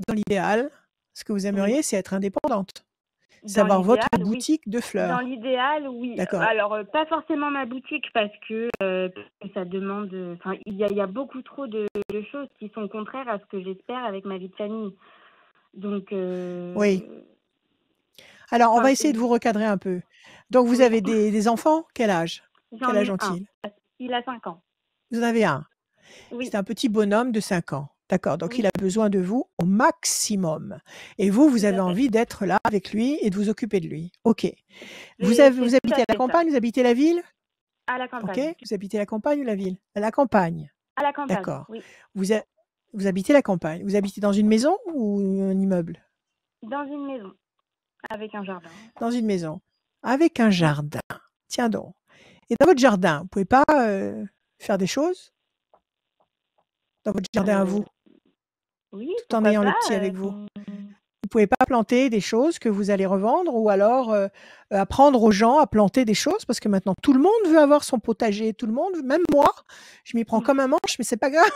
dans l'idéal, ce que vous Oui. aimeriez, c'est être indépendante. C'est Dans avoir votre l'idéal, oui. boutique de Dans fleurs. l'idéal, oui. D'accord. Alors, pas forcément ma boutique parce que ça demande. Enfin, il y a beaucoup trop de choses qui sont contraires à ce que j'espère avec ma vie de famille. Donc, Oui. Alors, on va enfin, essayer de vous recadrer un peu. Donc, vous oui, avez des enfants? Quel âge? j'en Quel âge ai un. ont-ils? Il a 5 ans. Vous en avez un. Oui, C'est un petit bonhomme de 5 ans. D'accord. Donc, oui, il a besoin de vous au maximum. Et vous tout avez à fait. envie d'être là avec lui et de vous occuper de lui. OK. Vous C'est habitez tout à à la fait ça. campagne? Vous habitez la ville? À la OK. campagne. Vous habitez la campagne ou la ville? À la campagne. À la campagne, D'accord. oui. Vous, a- vous habitez la campagne. Vous habitez dans une maison ou un immeuble? Dans une maison, avec un jardin. Dans une maison. Avec un Oui. jardin. Tiens donc. Et dans votre jardin, vous pouvez pas faire des choses? dans votre jardin à Euh, vous, oui, tout en pourquoi ayant le pas. petit avec vous? Vous pouvez pas planter des choses que vous allez revendre ou alors apprendre aux gens à planter des choses parce que maintenant tout le monde veut avoir son potager, tout le monde, même moi, je m'y prends comme un manche, mais c'est pas grave.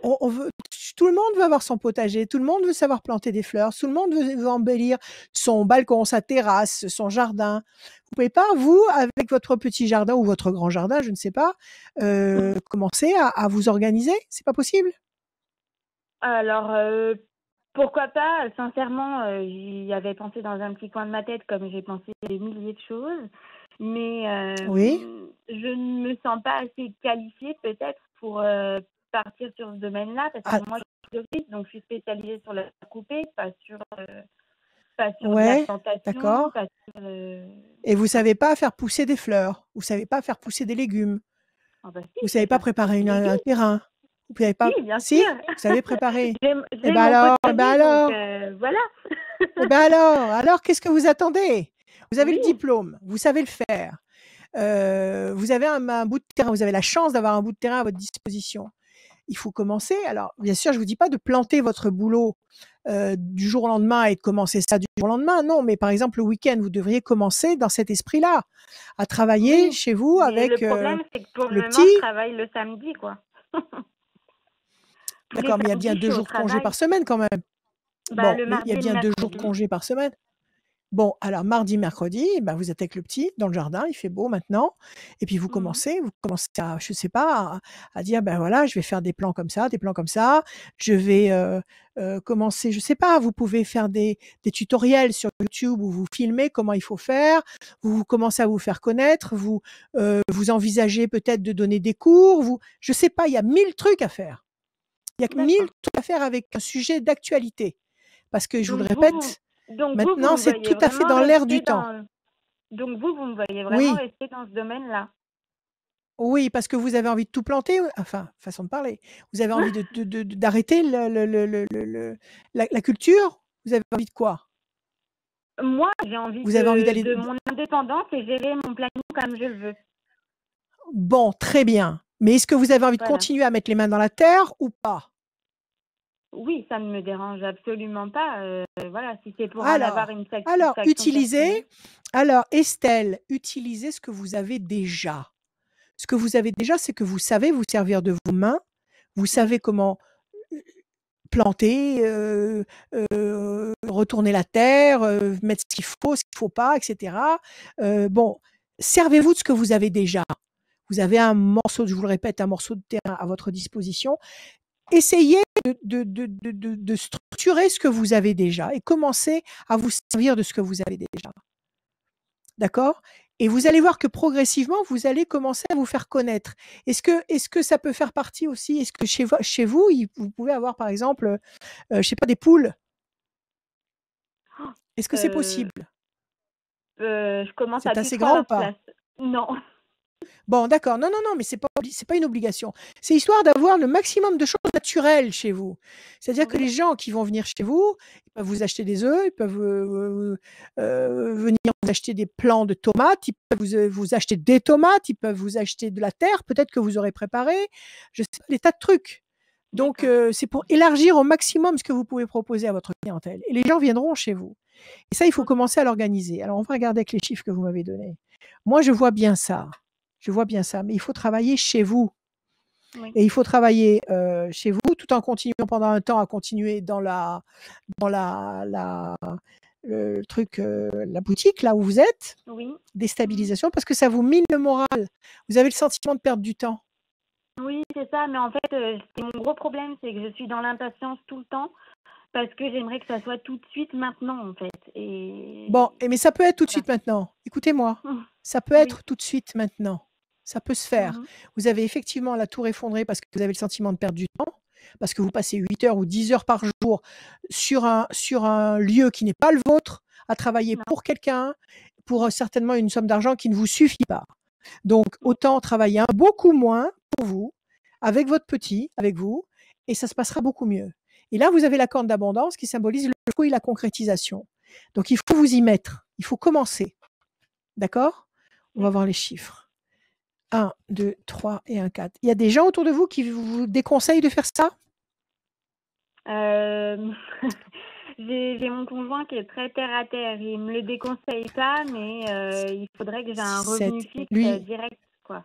On veut, tout le monde veut avoir son potager, tout le monde veut savoir planter des fleurs, tout le monde veut embellir son balcon, sa terrasse, son jardin. Vous pouvez pas, vous, avec votre petit jardin ou votre grand jardin, je ne sais pas, commencer à vous organiser? C'est pas possible? Alors, pourquoi pas? Sincèrement, j'y avais pensé dans un petit coin de ma tête, comme j'ai pensé à des milliers de choses. Mais Oui. je ne me sens pas assez qualifiée, peut-être, pour partir sur ce domaine-là, parce Ah, que moi, je suis floriste, donc je suis spécialisée sur la coupée, pas sur de la ouais, plantation, d'accord. pas sur. Et vous savez pas faire pousser des fleurs, vous savez pas faire pousser des légumes, Ah bah si, vous je sais savez pas faire pousser préparer des un légumes. terrain, vous savez pas. Si, bien Si, sûr. vous savez préparer. J'ai mon Eh ben potager, donc alors, voilà. alors, qu'est-ce que vous attendez? Vous avez le Oui. diplôme, vous savez le faire. Vous avez un bout de terrain, vous avez la chance d'avoir un bout de terrain à votre disposition. Il faut commencer. Alors, bien sûr, je vous dis pas de planter votre boulot du jour au lendemain et de commencer ça du jour au lendemain. Non, mais par exemple, le week-end, vous devriez commencer dans cet esprit-là, à travailler Oui, chez vous mais le avec problème, c'est que pour le le moment, je petit. travaille le samedi, quoi. Tous les D'accord, mais il y a bien samedis, je 2 suis au jours de congé travail. par semaine quand même. Bah, Bon, le mais il y mardi a et le bien 2 jours de mercredi. congé par semaine. Bon, alors mardi, mercredi, ben, vous êtes avec le petit dans le jardin, il fait beau maintenant, et puis vous Mhm. commencez à, je sais pas, à dire, ben voilà, je vais faire des plans comme ça, je vais commencer, je sais pas, vous pouvez faire des tutoriels sur YouTube où vous filmez comment il faut faire, vous commencez à vous faire connaître, vous envisagez peut-être de donner des cours, je sais pas, il y a 1000 trucs à faire. Il y a 1000 D'accord. trucs à faire avec un sujet d'actualité. Parce que je vous le Donc répète, vous maintenant, me c'est voyez tout à fait vraiment dans l'air rester du temps. vous me voyez vraiment Oui, rester dans ce domaine-là. oui, parce que vous avez envie de tout planter, enfin, façon de parler. Vous avez envie d'arrêter la culture? Vous avez envie de quoi? Moi, j'ai envie Vous avez envie d'aller de mon indépendance et gérer mon planning comme je le veux. bon, très bien. Mais est-ce que vous avez envie de Voilà. continuer à mettre les mains dans la terre ou pas? Oui, ça ne me dérange absolument pas. Voilà, si c'est pour en avoir une Alors, satisfaction personnelle. Estelle, utilisez ce que vous avez déjà. Ce que vous avez déjà, c'est que vous savez vous servir de vos mains, vous Oui, savez comment planter, retourner la terre, mettre ce qu'il faut pas, et cetera. Bon, servez-vous de ce que vous avez déjà. Vous avez un morceau, je vous le répète, un morceau de terrain à votre disposition. Essayez de structurer ce que vous avez déjà et commencez à vous servir de ce que vous avez déjà. D'accord? Et vous allez voir que progressivement, vous allez commencer à vous faire connaître. Est-ce que ça peut faire partie aussi, est-ce que chez vous, vous pouvez avoir par exemple, je sais pas, des poules? Est-ce que c'est euh, possible? je commence à C'est plus assez trop à grand ou leur pas? place. Non. Bon, d'accord. Non, non, non, mais c'est pas une obligation. C'est histoire d'avoir le maximum de choses naturelles chez vous. C'est-à-dire que Oui, les gens qui vont venir chez vous, ils peuvent vous acheter des œufs, ils peuvent venir vous acheter des plants de tomates, ils peuvent vous acheter des tomates, ils peuvent vous acheter de la terre, peut-être que vous aurez préparé, je sais pas, des tas de trucs. Donc, d'accord. c'est pour élargir au maximum ce que vous pouvez proposer à votre clientèle. Et les gens viendront chez vous. Et ça, il faut Ok. commencer à l'organiser. Alors, on va regarder avec les chiffres que vous m'avez donnés. Moi, je vois bien ça. Je vois bien ça. Mais il faut travailler chez vous. Oui, Et il faut travailler chez vous tout en continuant pendant un temps à continuer dans le truc, la boutique, là où vous êtes, oui, déstabilisation, parce que ça vous mine le moral. Vous avez le sentiment de perdre du temps. oui, c'est ça. Mais en fait, c'est mon gros problème, c'est que je suis dans l'impatience tout le temps parce que j'aimerais que ça soit tout de suite maintenant, en fait. Bon, Et mais ça peut être tout de voilà. suite maintenant. Écoutez-moi, ça peut Oui. être tout de suite maintenant. Ça peut se faire. Mhm. Vous avez effectivement la tour effondrée parce que vous avez le sentiment de perdre du temps, parce que vous passez 8 heures ou 10 heures par jour sur un lieu qui n'est pas le vôtre, à travailler Non. pour quelqu'un, pour certainement une somme d'argent qui ne vous suffit pas. Donc, Oui. autant travailler beaucoup moins pour vous, avec votre petit, avec vous, et ça se passera beaucoup mieux. Et là, vous avez la corne d'abondance qui symbolise le fruit et la concrétisation. Donc, il faut vous y mettre. Il faut commencer. D'accord? On va voir D'accord. les chiffres. 1, 2, 3 et un 4. Il y a des gens autour de vous qui vous déconseillent de faire ça? Euh, j'ai mon conjoint qui est très terre à terre. Il me le déconseille pas, mais il faudrait que j'ai un revenu 7. fixe Lui, direct, quoi.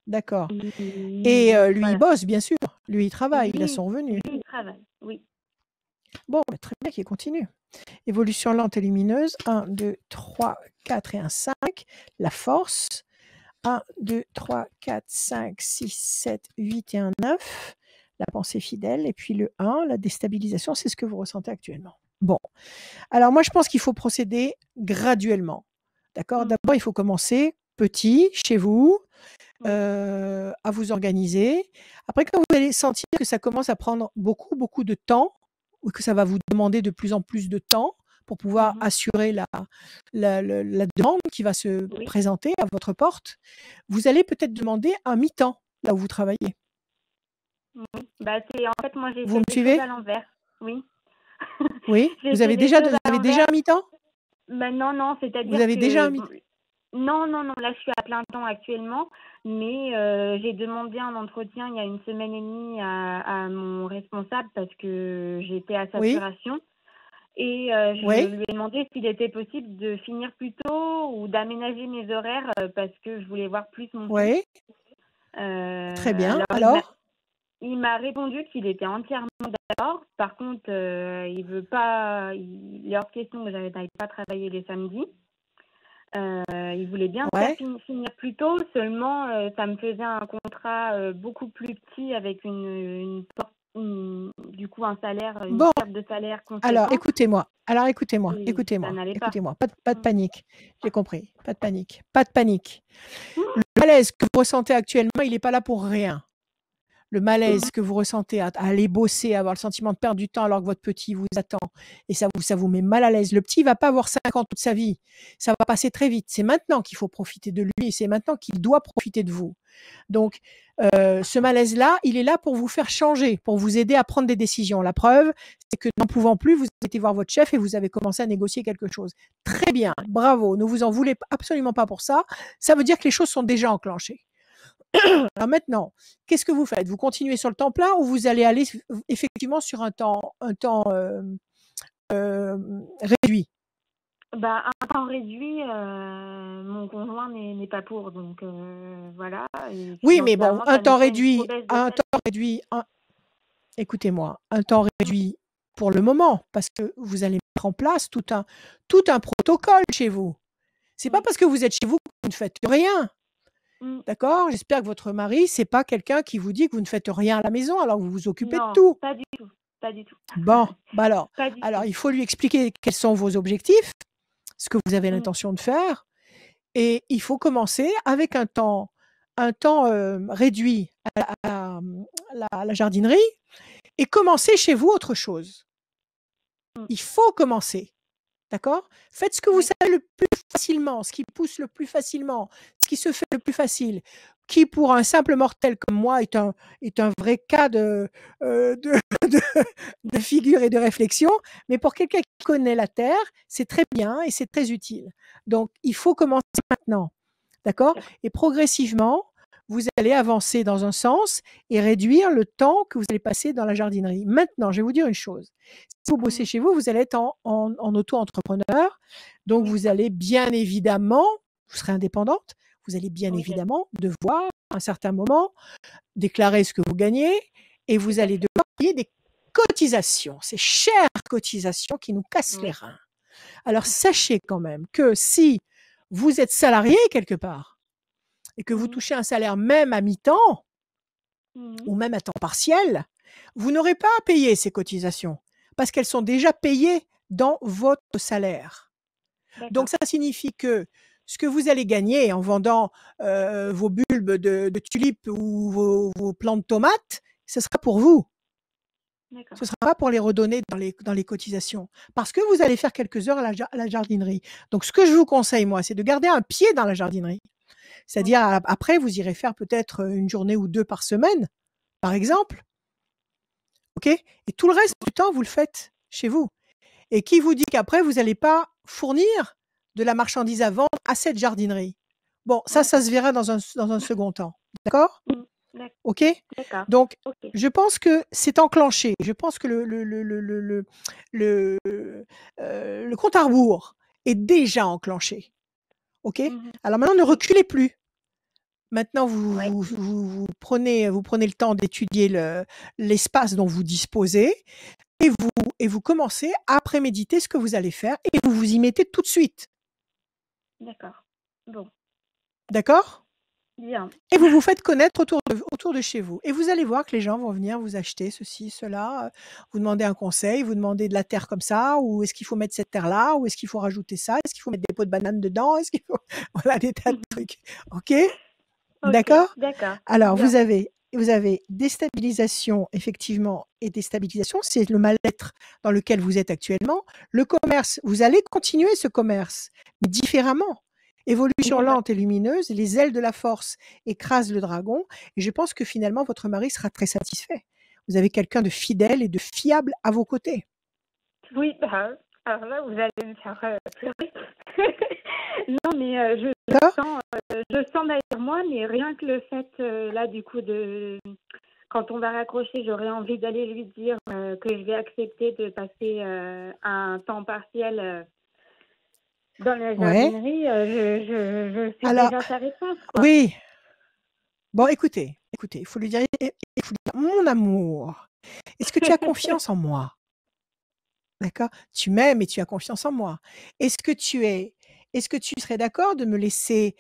d'accord. Il- Et lui, il voilà. bosse, bien sûr. Lui, il travaille, il a Lui, son revenu. lui, il travaille, oui. Bon, bah, très bien qu'il continue. Évolution lente et lumineuse. 1, 2, 3, 4 et un 5. La force. 1, 2, 3, 4, 5, 6, 7, 8 et un 9. La pensée fidèle. Et puis le 1, la déstabilisation, c'est ce que vous ressentez actuellement. Bon. Alors moi, je pense qu'il faut procéder graduellement. D'accord? Mm. D'abord, il faut commencer petit, chez vous, Oui. à vous organiser. Après, quand vous allez sentir que ça commence à prendre beaucoup, beaucoup de temps, ou que ça va vous demander de plus en plus de temps pour pouvoir Mhm. assurer la demande qui va se Oui. présenter à votre porte, vous allez peut-être demander un mi-temps là où vous travaillez. Oui. Bah, en fait, moi, j'ai Vous fait me les choses suivez? à l'envers. Oui. Oui? J'ai Vous fait avez les déjà, choses vous à avez déjà l'envers. un mi-temps? Bah, non, Vous c'est-à-dire avez déjà que un mi-temps? non, là je suis à plein temps actuellement, mais j'ai demandé un entretien il y a une semaine et demie à mon responsable parce que j'étais à Oui? saturation et je Oui? lui ai demandé s'il était possible de finir plus tôt ou d'aménager mes horaires parce que je voulais voir plus mon fils. Oui? Très bien. Alors Alors? il m'a répondu qu'il était entièrement d'accord. Par contre, il veut pas, il est hors question que j'aille pas travailler les samedis. Il voulait bien me faire Ouais? finir plus tôt, seulement ça me faisait un contrat beaucoup plus petit avec du coup un salaire, une Bon, perte de salaire alors conséquente écoutez-moi, et ça n'allait pas. écoutez-moi, pas de Mm. panique. J'ai compris, pas de panique, pas de panique. Le malaise que vous ressentez actuellement, il n'est pas là pour rien. Le malaise que vous ressentez à aller bosser, à avoir le sentiment de perdre du temps alors que votre petit vous attend et ça vous met mal à l'aise. Le petit ne va pas avoir 5 ans toute sa vie. Ça va passer très vite. C'est maintenant qu'il faut profiter de lui et c'est maintenant qu'il doit profiter de vous. Donc, ce malaise-là, il est là pour vous faire changer, pour vous aider à prendre des décisions. La preuve, c'est que n'en pouvant plus, vous avez été voir votre chef et vous avez commencé à négocier quelque chose. Très bien, bravo, ne vous en voulez absolument pas pour ça. Ça veut dire que les choses sont déjà enclenchées. Alors maintenant, qu'est-ce que vous faites? Vous continuez sur le temps plein ou vous allez aller effectivement sur un temps réduit? Bah, un temps réduit, mon conjoint n'est pas pour, donc voilà. Et Oui, mais bon, financièrement, un ça nous temps ferait une trop réduit, baisse de salaire. écoutez-moi, un temps réduit pour le moment, parce que vous allez mettre en place tout un protocole chez vous. C'est pas Oui. parce que vous êtes chez vous que vous ne faites rien. Mm. D'accord? J'espère que votre mari, c'est pas quelqu'un qui vous dit que vous ne faites rien à la maison alors que vous vous occupez de Non, tout. pas du tout, pas du tout. Bon, bah Pas du alors tout. il faut lui expliquer quels sont vos objectifs, ce que vous avez Mm. l'intention de faire, et il faut commencer avec un temps réduit à la jardinerie et commencer chez vous autre chose. Mm. Il faut commencer. D'accord? Faites ce que vous Oui. savez le plus facilement, ce qui pousse le plus facilement, ce qui se fait le plus facile, qui pour un simple mortel comme moi est un vrai cas de de de figure et de réflexion, mais pour quelqu'un qui connaît la terre, c'est très bien et c'est très utile. Donc il faut commencer maintenant, d'accord? D'accord. Et progressivement, vous allez avancer dans un sens et réduire le temps que vous allez passer dans la jardinerie. Maintenant, je vais vous dire une chose. Si vous bossez Mhm. chez vous, vous allez être en auto-entrepreneur. Donc, Oui. vous allez bien évidemment, vous serez indépendante, vous allez bien Oui, évidemment devoir, à un certain moment, déclarer ce que vous gagnez et vous tout à allez fait. devoir payer des cotisations, ces chères cotisations qui nous cassent les Oui. reins. Alors, sachez quand même que si vous êtes salarié quelque part et que vous Mhm. touchez un salaire même à mi-temps Mhm. ou même à temps partiel, vous n'aurez pas à payer ces cotisations parce qu'elles sont déjà payées dans votre salaire. Donc D'accord. ça signifie que ce que vous allez gagner en vendant vos bulbes de tulipes ou vos plants de tomates, ce sera pour vous. D'accord. Ce ne sera pas pour les redonner dans les cotisations. Parce que vous allez faire quelques heures à la jardinerie. Donc ce que je vous conseille, moi, c'est de garder un pied dans la jardinerie. Oui. C'est-à-dire, après, vous irez faire peut-être une journée ou 2 par semaine, par exemple. OK? Et tout le reste du temps, vous le faites chez vous. Et qui vous dit qu'après, vous n'allez pas fournir de la marchandise à vendre à cette jardinerie? Bon, ça se verra dans un second temps. D'accord? D'ac- OK? D'accord. Donc, Ok. je pense que c'est enclenché. Je pense que le compte à rebours est déjà enclenché. OK? Mhm. Alors maintenant, ne reculez plus. Maintenant, Ouais. vous prenez le temps d'étudier l'espace dont vous disposez et vous commencez à préméditer ce que vous allez faire et vous vous y mettez tout de suite. D'accord. Bon, D'accord? bien. Et vous vous faites connaître autour de chez vous. Et vous allez voir que les gens vont venir vous acheter ceci, cela, vous demander un conseil, vous demander de la terre comme ça, ou est-ce qu'il faut mettre cette terre-là, ou est-ce qu'il faut rajouter ça, est-ce qu'il faut mettre des pots de banane dedans, est-ce qu'il faut... Voilà, des tas de trucs. OK? Ok, D'accord? d'accord. Alors, Bien. vous avez déstabilisation, effectivement, et déstabilisation, c'est le mal-être dans lequel vous êtes actuellement. Le commerce, vous allez continuer ce commerce, mais différemment. Évolution D'accord. lente et lumineuse, les ailes de la force écrasent le dragon, et je pense que finalement, votre mari sera très satisfait. Vous avez quelqu'un de fidèle et de fiable à vos côtés. Oui, bah, alors là, vous allez me faire pleurer. Non, mais D'accord? je sens derrière moi, mais rien que le fait, là, du coup, quand on va raccrocher, j'aurais envie d'aller lui dire que je vais accepter de passer un temps partiel dans la Ouais. jardinerie. Je sais Alors, déjà sa réponse, quoi. oui. Bon, écoutez, il faut lui dire, mon amour, est-ce que tu as confiance en moi? D'accord? Tu m'aimes et tu as confiance en moi. Est-ce que tu serais d'accord de me laisser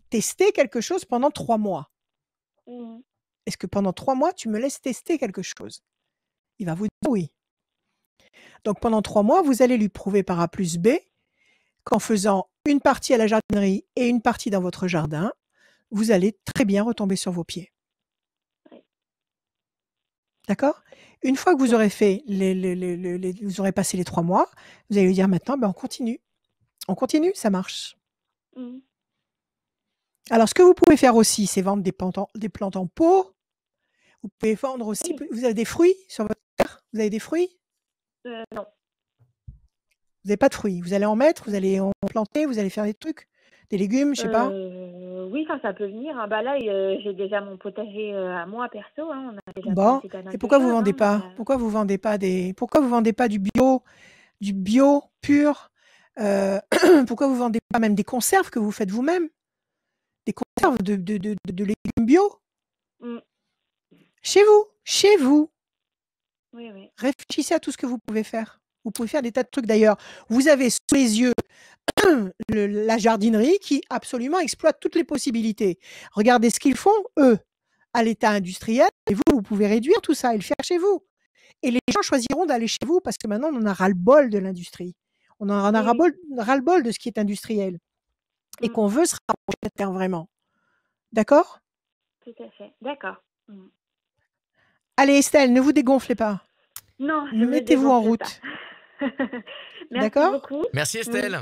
tester quelque chose pendant 3 mois? Mhm. Est-ce que pendant 3 mois, tu me laisses tester quelque chose? Il va vous dire oui. Donc pendant 3 mois, vous allez lui prouver par A plus B qu'en faisant une partie à la jardinerie et une partie dans votre jardin, vous allez très bien retomber sur vos pieds. Ouais. D'accord? Une fois que vous Bon. aurez fait vous aurez passé les 3 mois, vous allez lui dire maintenant, ben, on continue. On continue, ça marche. Mhm. Alors, ce que vous pouvez faire aussi, c'est vendre des plantes en pot. Vous pouvez vendre aussi, Oui. vous avez des fruits sur votre terre? Vous avez des fruits? Non. Vous n'avez pas de fruits. Vous allez en mettre, vous allez en planter, vous allez faire des trucs, des légumes, je sais pas. Oui, ça peut venir. Ah, bah là, j'ai déjà mon potager à moi perso. Hein. On a déjà Bon, commencé pas mal et de pourquoi vous choses. vendez Hein, pas? Pourquoi vous vendez pas du bio pur? Pourquoi vous vendez pas même des conserves que vous faites vous-même? Des conserves de légumes bio? Mm. Chez vous. Oui, oui. Réfléchissez à tout ce que vous pouvez faire. Vous pouvez faire des tas de trucs. D'ailleurs, vous avez sous les yeux la jardinerie qui absolument exploite toutes les possibilités. Regardez ce qu'ils font, eux, à l'état industriel, et vous, vous pouvez réduire tout ça et le faire chez vous. Et les gens choisiront d'aller chez vous parce que maintenant, on en a ras-le-bol de l'industrie. On en a Oui, oui. ras-le-bol de ce qui est industriel et Mm. qu'on veut se rapprocher de la terre vraiment. D'accord? Tout à fait. D'accord. Mm. Allez, Estelle, ne vous dégonflez pas. Non, je me Mettez-vous en dégonfle pas. route. Merci D'accord? beaucoup. Merci Estelle.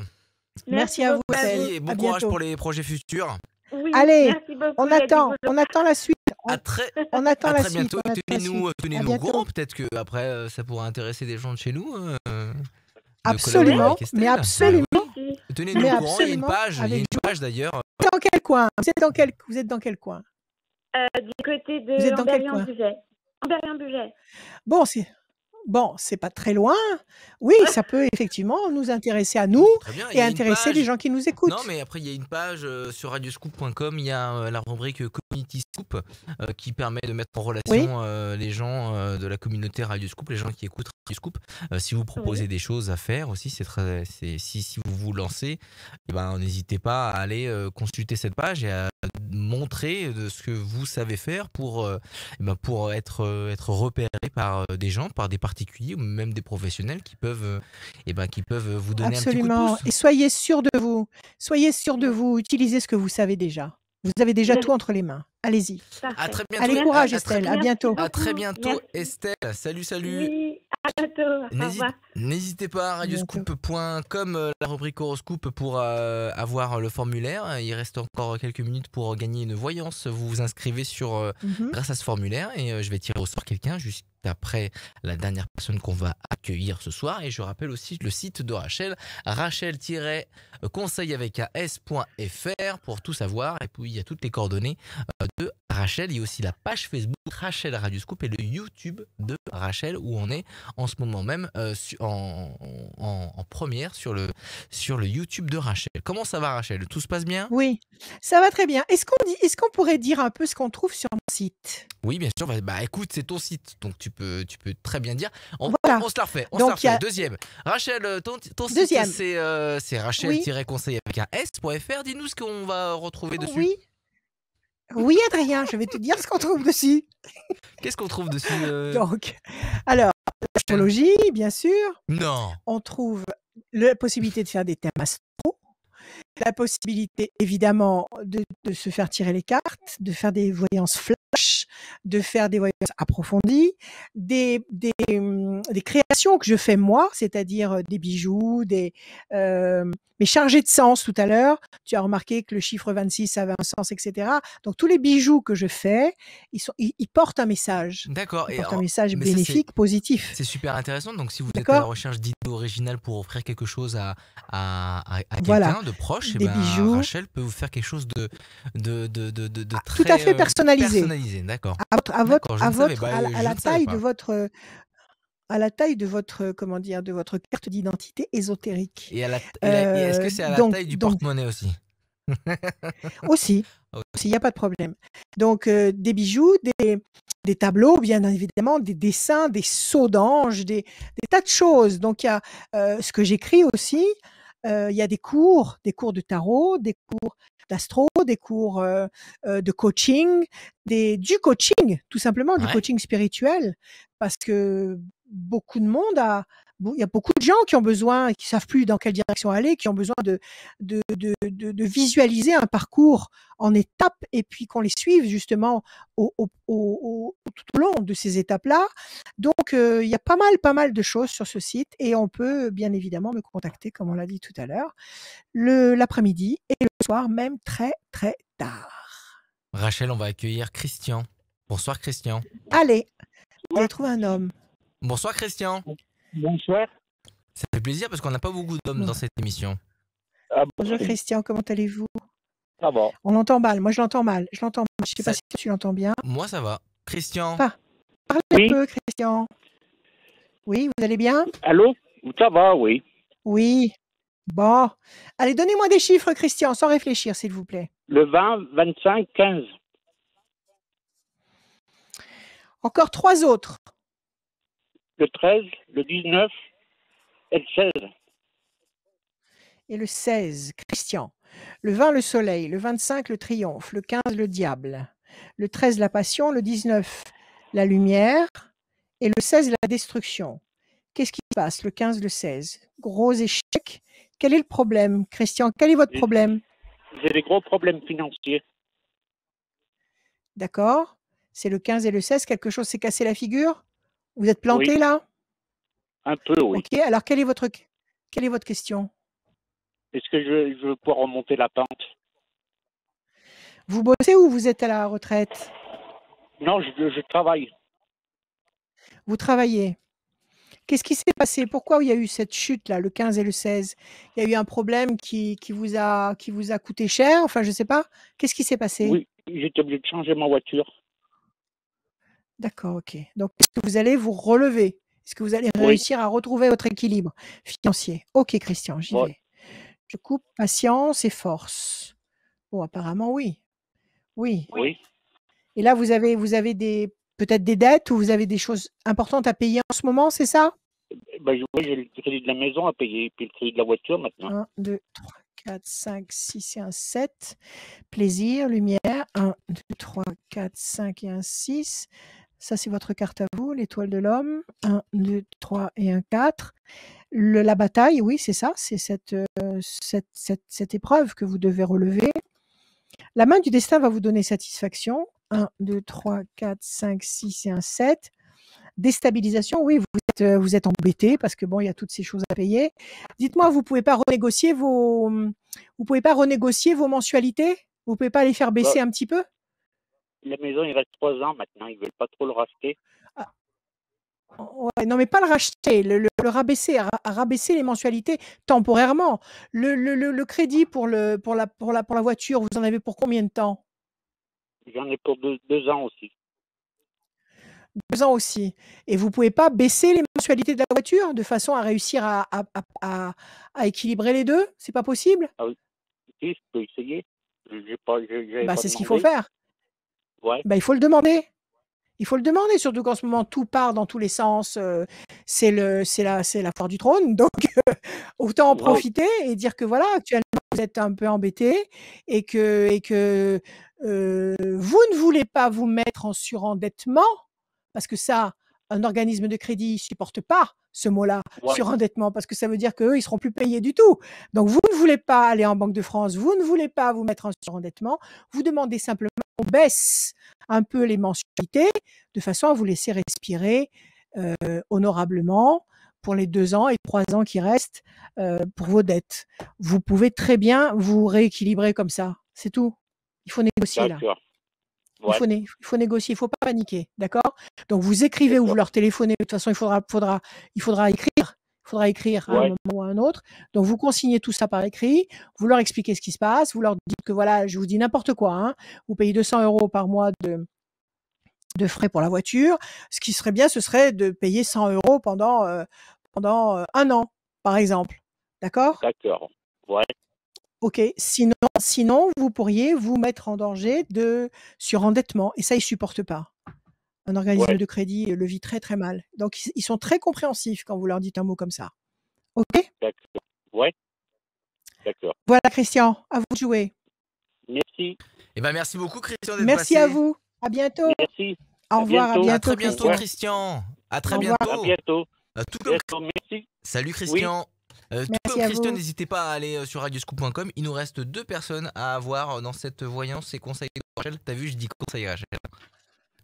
Merci Merci à vous, beaucoup à Estelle. vous. Merci et bon À courage bientôt. pour les projets futurs. Oui, Allez, merci beaucoup. Il y a du boulot. on attend la suite. À très, On attend à la très suite. bientôt. On attend la Tenez-nous suite. À tenez-nous au bientôt. courant. Peut-être que après ça pourra intéresser des gens de chez nous de collaborer Absolument, avec Estelle. mais Ben absolument, oui. Merci. Tenez-nous mais au courant. Il y a une absolument, page. Il y a avec une joie. page d'ailleurs. Dans quel coin? Vous êtes dans quel coin? Du côté Vous de êtes dans quel coin? Amberieu-Bugey. Amberieu-Bugey. Bon, c'est pas très loin. Oui, ça peut effectivement nous intéresser à nous Très bien. Il et y a une intéresser les page. gens qui nous Non, écoutent. mais après, il y a une page sur radioscoop.com, il y a la rubrique Community Scoop qui permet de mettre en Oui, relation les gens de la communauté Radioscoop, les gens qui écoutent Radioscoop. Si vous proposez Oui. des choses à faire aussi, si vous vous lancez, eh ben, n'hésitez pas à aller consulter cette page et à montrer de ce que vous savez faire pour être repéré par des gens, par des particuliers ou même des professionnels qui peuvent vous donner un petit coup de absolument. pouce. Et soyez sûrs de vous. Soyez sûrs de vous. Utilisez ce que vous savez déjà. Vous avez déjà tout entre les mains. Allez-y. À Parfait. très bientôt. Allez, Merci. courage, À très Estelle. À Merci bientôt. À très beaucoup. bientôt, Merci. Estelle. Salut. Oui, à bientôt. Au revoir. N'hésitez pas à À bientôt. radioscoop.com, la rubrique horoscope pour avoir le formulaire. Il reste encore quelques minutes pour gagner une voyance. Vous vous inscrivez Mhm. grâce à ce formulaire et je vais tirer au sort quelqu'un après la dernière personne qu'on va accueillir ce soir. Et je rappelle aussi le site de Rachel, rachel-conseil avec un s.fr pour tout savoir. Et puis il y a toutes les coordonnées de Rachel. Il y a aussi la page Facebook Rachel Radio Scoop et le YouTube de Rachel où on est en ce moment même en première sur le YouTube de Rachel. Comment ça va Rachel? Tout se passe bien? Oui, ça va très bien. Est-ce qu'on pourrait dire un peu ce qu'on trouve sur mon site? Oui, bien sûr. Bah écoute, c'est ton site, donc tu peux très bien dire. Voilà. On se la refait. Donc, il y a- Deuxième. Rachel, ton site, Deuxième. c'est Oui. rachel-conseil avec un s.fr. Dis-nous ce qu'on va retrouver dessus. Oui. Oui, Adrien, je vais te dire ce qu'on trouve dessus. Qu'est-ce qu'on trouve dessus Donc, alors, l'astrologie, bien sûr. Non. On trouve la possibilité de faire des thèmes astro, la possibilité, évidemment, de se faire tirer les cartes, de faire des voyances flash, de faire des voyances approfondies, des créations que je fais moi, c'est-à-dire des bijoux, mais chargés de sens tout à l'heure. Tu as remarqué que le chiffre 26 avait un sens, etc. Donc, tous les bijoux que je fais, ils portent un message. D'accord. Ils portent un message mais ça, bénéfique, positif. c'est super intéressant. Donc, si vous êtes D'accord. à la recherche d'idées originales pour offrir quelque chose à Voilà. quelqu'un de proche, Des bijoux. Rachel peut vous faire quelque chose de Tout très à fait personnalisé. D'accord. À Je ne savais pas, je la ne savais taille pas. de votre, à la taille de votre, comment dire, de votre carte d'identité ésotérique. Et est-ce que c'est à la taille du donc porte-monnaie aussi? aussi, il n'y a pas de problème. Donc des bijoux, des tableaux, bien évidemment, des dessins, des seaux d'anges, des tas de choses. Donc il y a ce que j'écris aussi. Il y a des cours de tarot, des cours d'astro, des cours de coaching, du coaching, tout simplement, du Ouais. coaching spirituel, parce que beaucoup de monde il y a beaucoup de gens qui ont besoin, qui savent plus dans quelle direction aller, qui ont besoin de visualiser un parcours en étapes et puis qu'on les suive justement tout au long de ces étapes-là. Donc, il y a pas mal de choses sur ce site et on peut bien évidemment me contacter, comme on l'a dit tout à l'heure, l'après-midi et le soir même très, très tard. Rachel, on va accueillir Christian. Bonsoir Christian. Allez, vous allez trouver un homme. Bonsoir Christian. Bonsoir. Ça fait plaisir parce qu'on n'a pas beaucoup d'hommes dans cette émission. Ah, Bonjour Christian, comment allez-vous? ça va. On l'entend mal, moi je l'entends mal. Je ne sais pas si tu l'entends bien. Moi, ça va. Christian. Parlez Oui. un peu Christian. Oui, vous allez bien? Allô? Ça va, oui. Oui. Bon. Allez, donnez-moi des chiffres Christian, sans réfléchir s'il vous plaît. Le 20, 25, 15. Encore 3 autres. Le 13, le 19 et le 16. Et le 16, Christian. Le 20, le soleil. Le 25, le triomphe. Le 15, le diable. Le 13, la passion. Le 19, la lumière. Et le 16, la destruction. Qu'est-ce qui se passe le 15, le 16? Gros échec. Quel est le problème, Christian? Quel est votre problème? J'ai des gros problèmes financiers. D'accord? C'est le 15 et le 16. Quelque chose s'est cassé la figure? Vous êtes planté Oui. là? Un peu, oui. Ok, alors quelle est votre question? Est-ce que je veux pouvoir remonter la pente? Vous bossez ou vous êtes à la retraite? Non, je travaille. Vous travaillez. Qu'est-ce qui s'est passé? Pourquoi il y a eu cette chute-là, le 15 et le 16? Il y a eu un problème qui vous a coûté cher? Enfin, je ne sais pas. Qu'est-ce qui s'est passé? Oui, j'étais obligé de changer ma voiture. D'accord, ok. Donc, est-ce que vous allez vous relever? Est-ce que vous allez Oui. réussir à retrouver votre équilibre financier? Ok, Christian, j'y Ouais. vais. Je coupe patience et force. Bon, apparemment, oui. Oui. Oui. Et là, vous avez peut-être des dettes ou vous avez des choses importantes à payer en ce moment, c'est ça? Ben, oui, j'ai le crédit de la maison à payer, puis le crédit de la voiture maintenant. 1, 2, 3, 4, 5, 6 et un 7. Plaisir, lumière. 1, 2, 3, 4, 5 et un 6. Ça, c'est votre carte à vous, l'étoile de l'homme. 1, 2, 3 et un 4. La bataille, oui, c'est ça. C'est cette épreuve que vous devez relever. La main du destin va vous donner satisfaction. 1, 2, 3, 4, 5, 6 et un 7. Déstabilisation, oui, vous êtes embêté parce que bon, il y a toutes ces choses à payer. Dites-moi, vous pouvez pas renégocier vos mensualités? Vous pouvez pas les faire baisser un petit peu? La maison, il reste 3 ans maintenant. Ils veulent pas trop le racheter. Ouais, non, mais pas le racheter, le rabaisser, rabaisser les mensualités temporairement. Le crédit pour la voiture, vous en avez pour combien de temps? J'en ai pour 2 ans aussi. 2 ans aussi. Et vous pouvez pas baisser les mensualités de la voiture de façon à réussir à équilibrer les 2? C'est pas possible? Ah oui, si, je peux essayer. J'avais Bah, pas c'est ce qu'il faut demandé. faire. Ouais, Bah, il faut le demander. Il faut le demander, surtout qu'en ce moment tout part dans tous les sens, c'est la foire du trône, donc autant en ouais, profiter et dire que voilà, actuellement vous êtes un peu embêtés et que, vous ne voulez pas vous mettre en surendettement, parce que ça, un organisme de crédit supporte pas ce mot-là, ouais, surendettement, parce que ça veut dire qu'eux, ils seront plus payés du tout. Donc vous ne voulez pas aller en Banque de France, vous ne voulez pas vous mettre en surendettement, vous demandez simplement qu'on baisse un peu les mensualités de façon à vous laisser respirer honorablement pour les 2 ans et 3 ans qui restent pour vos dettes. Vous pouvez très bien vous rééquilibrer comme ça, c'est tout. Il faut négocier là. d'accord. Il Ouais, faut, il faut négocier, il ne faut pas paniquer, d'accord? Donc vous écrivez ou vous d'accord. leur téléphonez, de toute façon il faudra écrire à un Ouais, moment ou à un autre. Donc vous consignez tout ça par écrit, vous leur expliquez ce qui se passe, vous leur dites que voilà, je vous dis n'importe quoi, hein, vous payez 200 € par mois de frais pour la voiture. Ce qui serait bien, ce serait de payer 100 € pendant 1 an, par exemple. D'accord? d'accord. Ouais, OK. Sinon, vous pourriez vous mettre en danger de surendettement et ça, ils ne supportent pas. Un organisme ouais, de crédit le vit très, très mal. Donc ils sont très compréhensifs quand vous leur dites un mot comme ça. OK? d'accord. Ouais, d'accord. Voilà Christian, à vous de jouer. Merci, Eh ben, merci beaucoup, Christian, d'être Merci à passé. vous. À bientôt. merci. Au À revoir, à bientôt. À bientôt très bientôt, Christian. Christian. À très Au revoir. À bientôt. bientôt. Tout comme Bientôt, merci. Salut Oui, Christian. Tout Merci comme à Christian, vous. n'hésitez pas à aller sur radioscoop.com. Il nous reste 2 personnes à avoir dans cette voyance et conseils de Rachel. T'as vu, je dis conseils Rachel.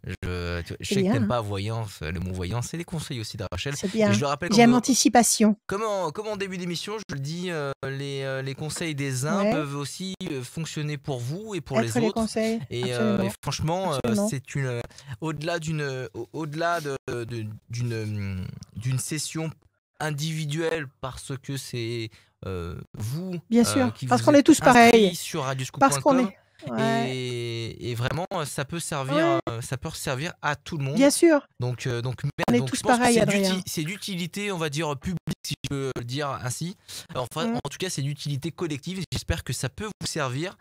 Je C'est sais que bien, t'aimes hein? pas voyance, le mot voyance, c'est les conseils aussi de Rachel. C'est Et je bien. le rappelle, J'aime l'anticipation. comme en début d'émission, je le dis, les conseils des uns Ouais. peuvent aussi fonctionner pour vous et pour les Être les autres. conseils. Et Absolument. franchement, Absolument. c'est au-delà d'une session individuelle parce que c'est vous Bien sûr. qui Parce vous qu'on est êtes tous pareils. inscrits sur Parce qu'on radioscoop.com est. Ouais. et vraiment ça peut servir Ouais. ça peut servir à tout le monde. Bien sûr. Donc On est donc tous je pense que pareils, Adrien. c'est d'utilité, on va dire publique, si je peux le dire ainsi. Enfin, en tout cas, c'est d'utilité collective. J'espère que ça peut vous servir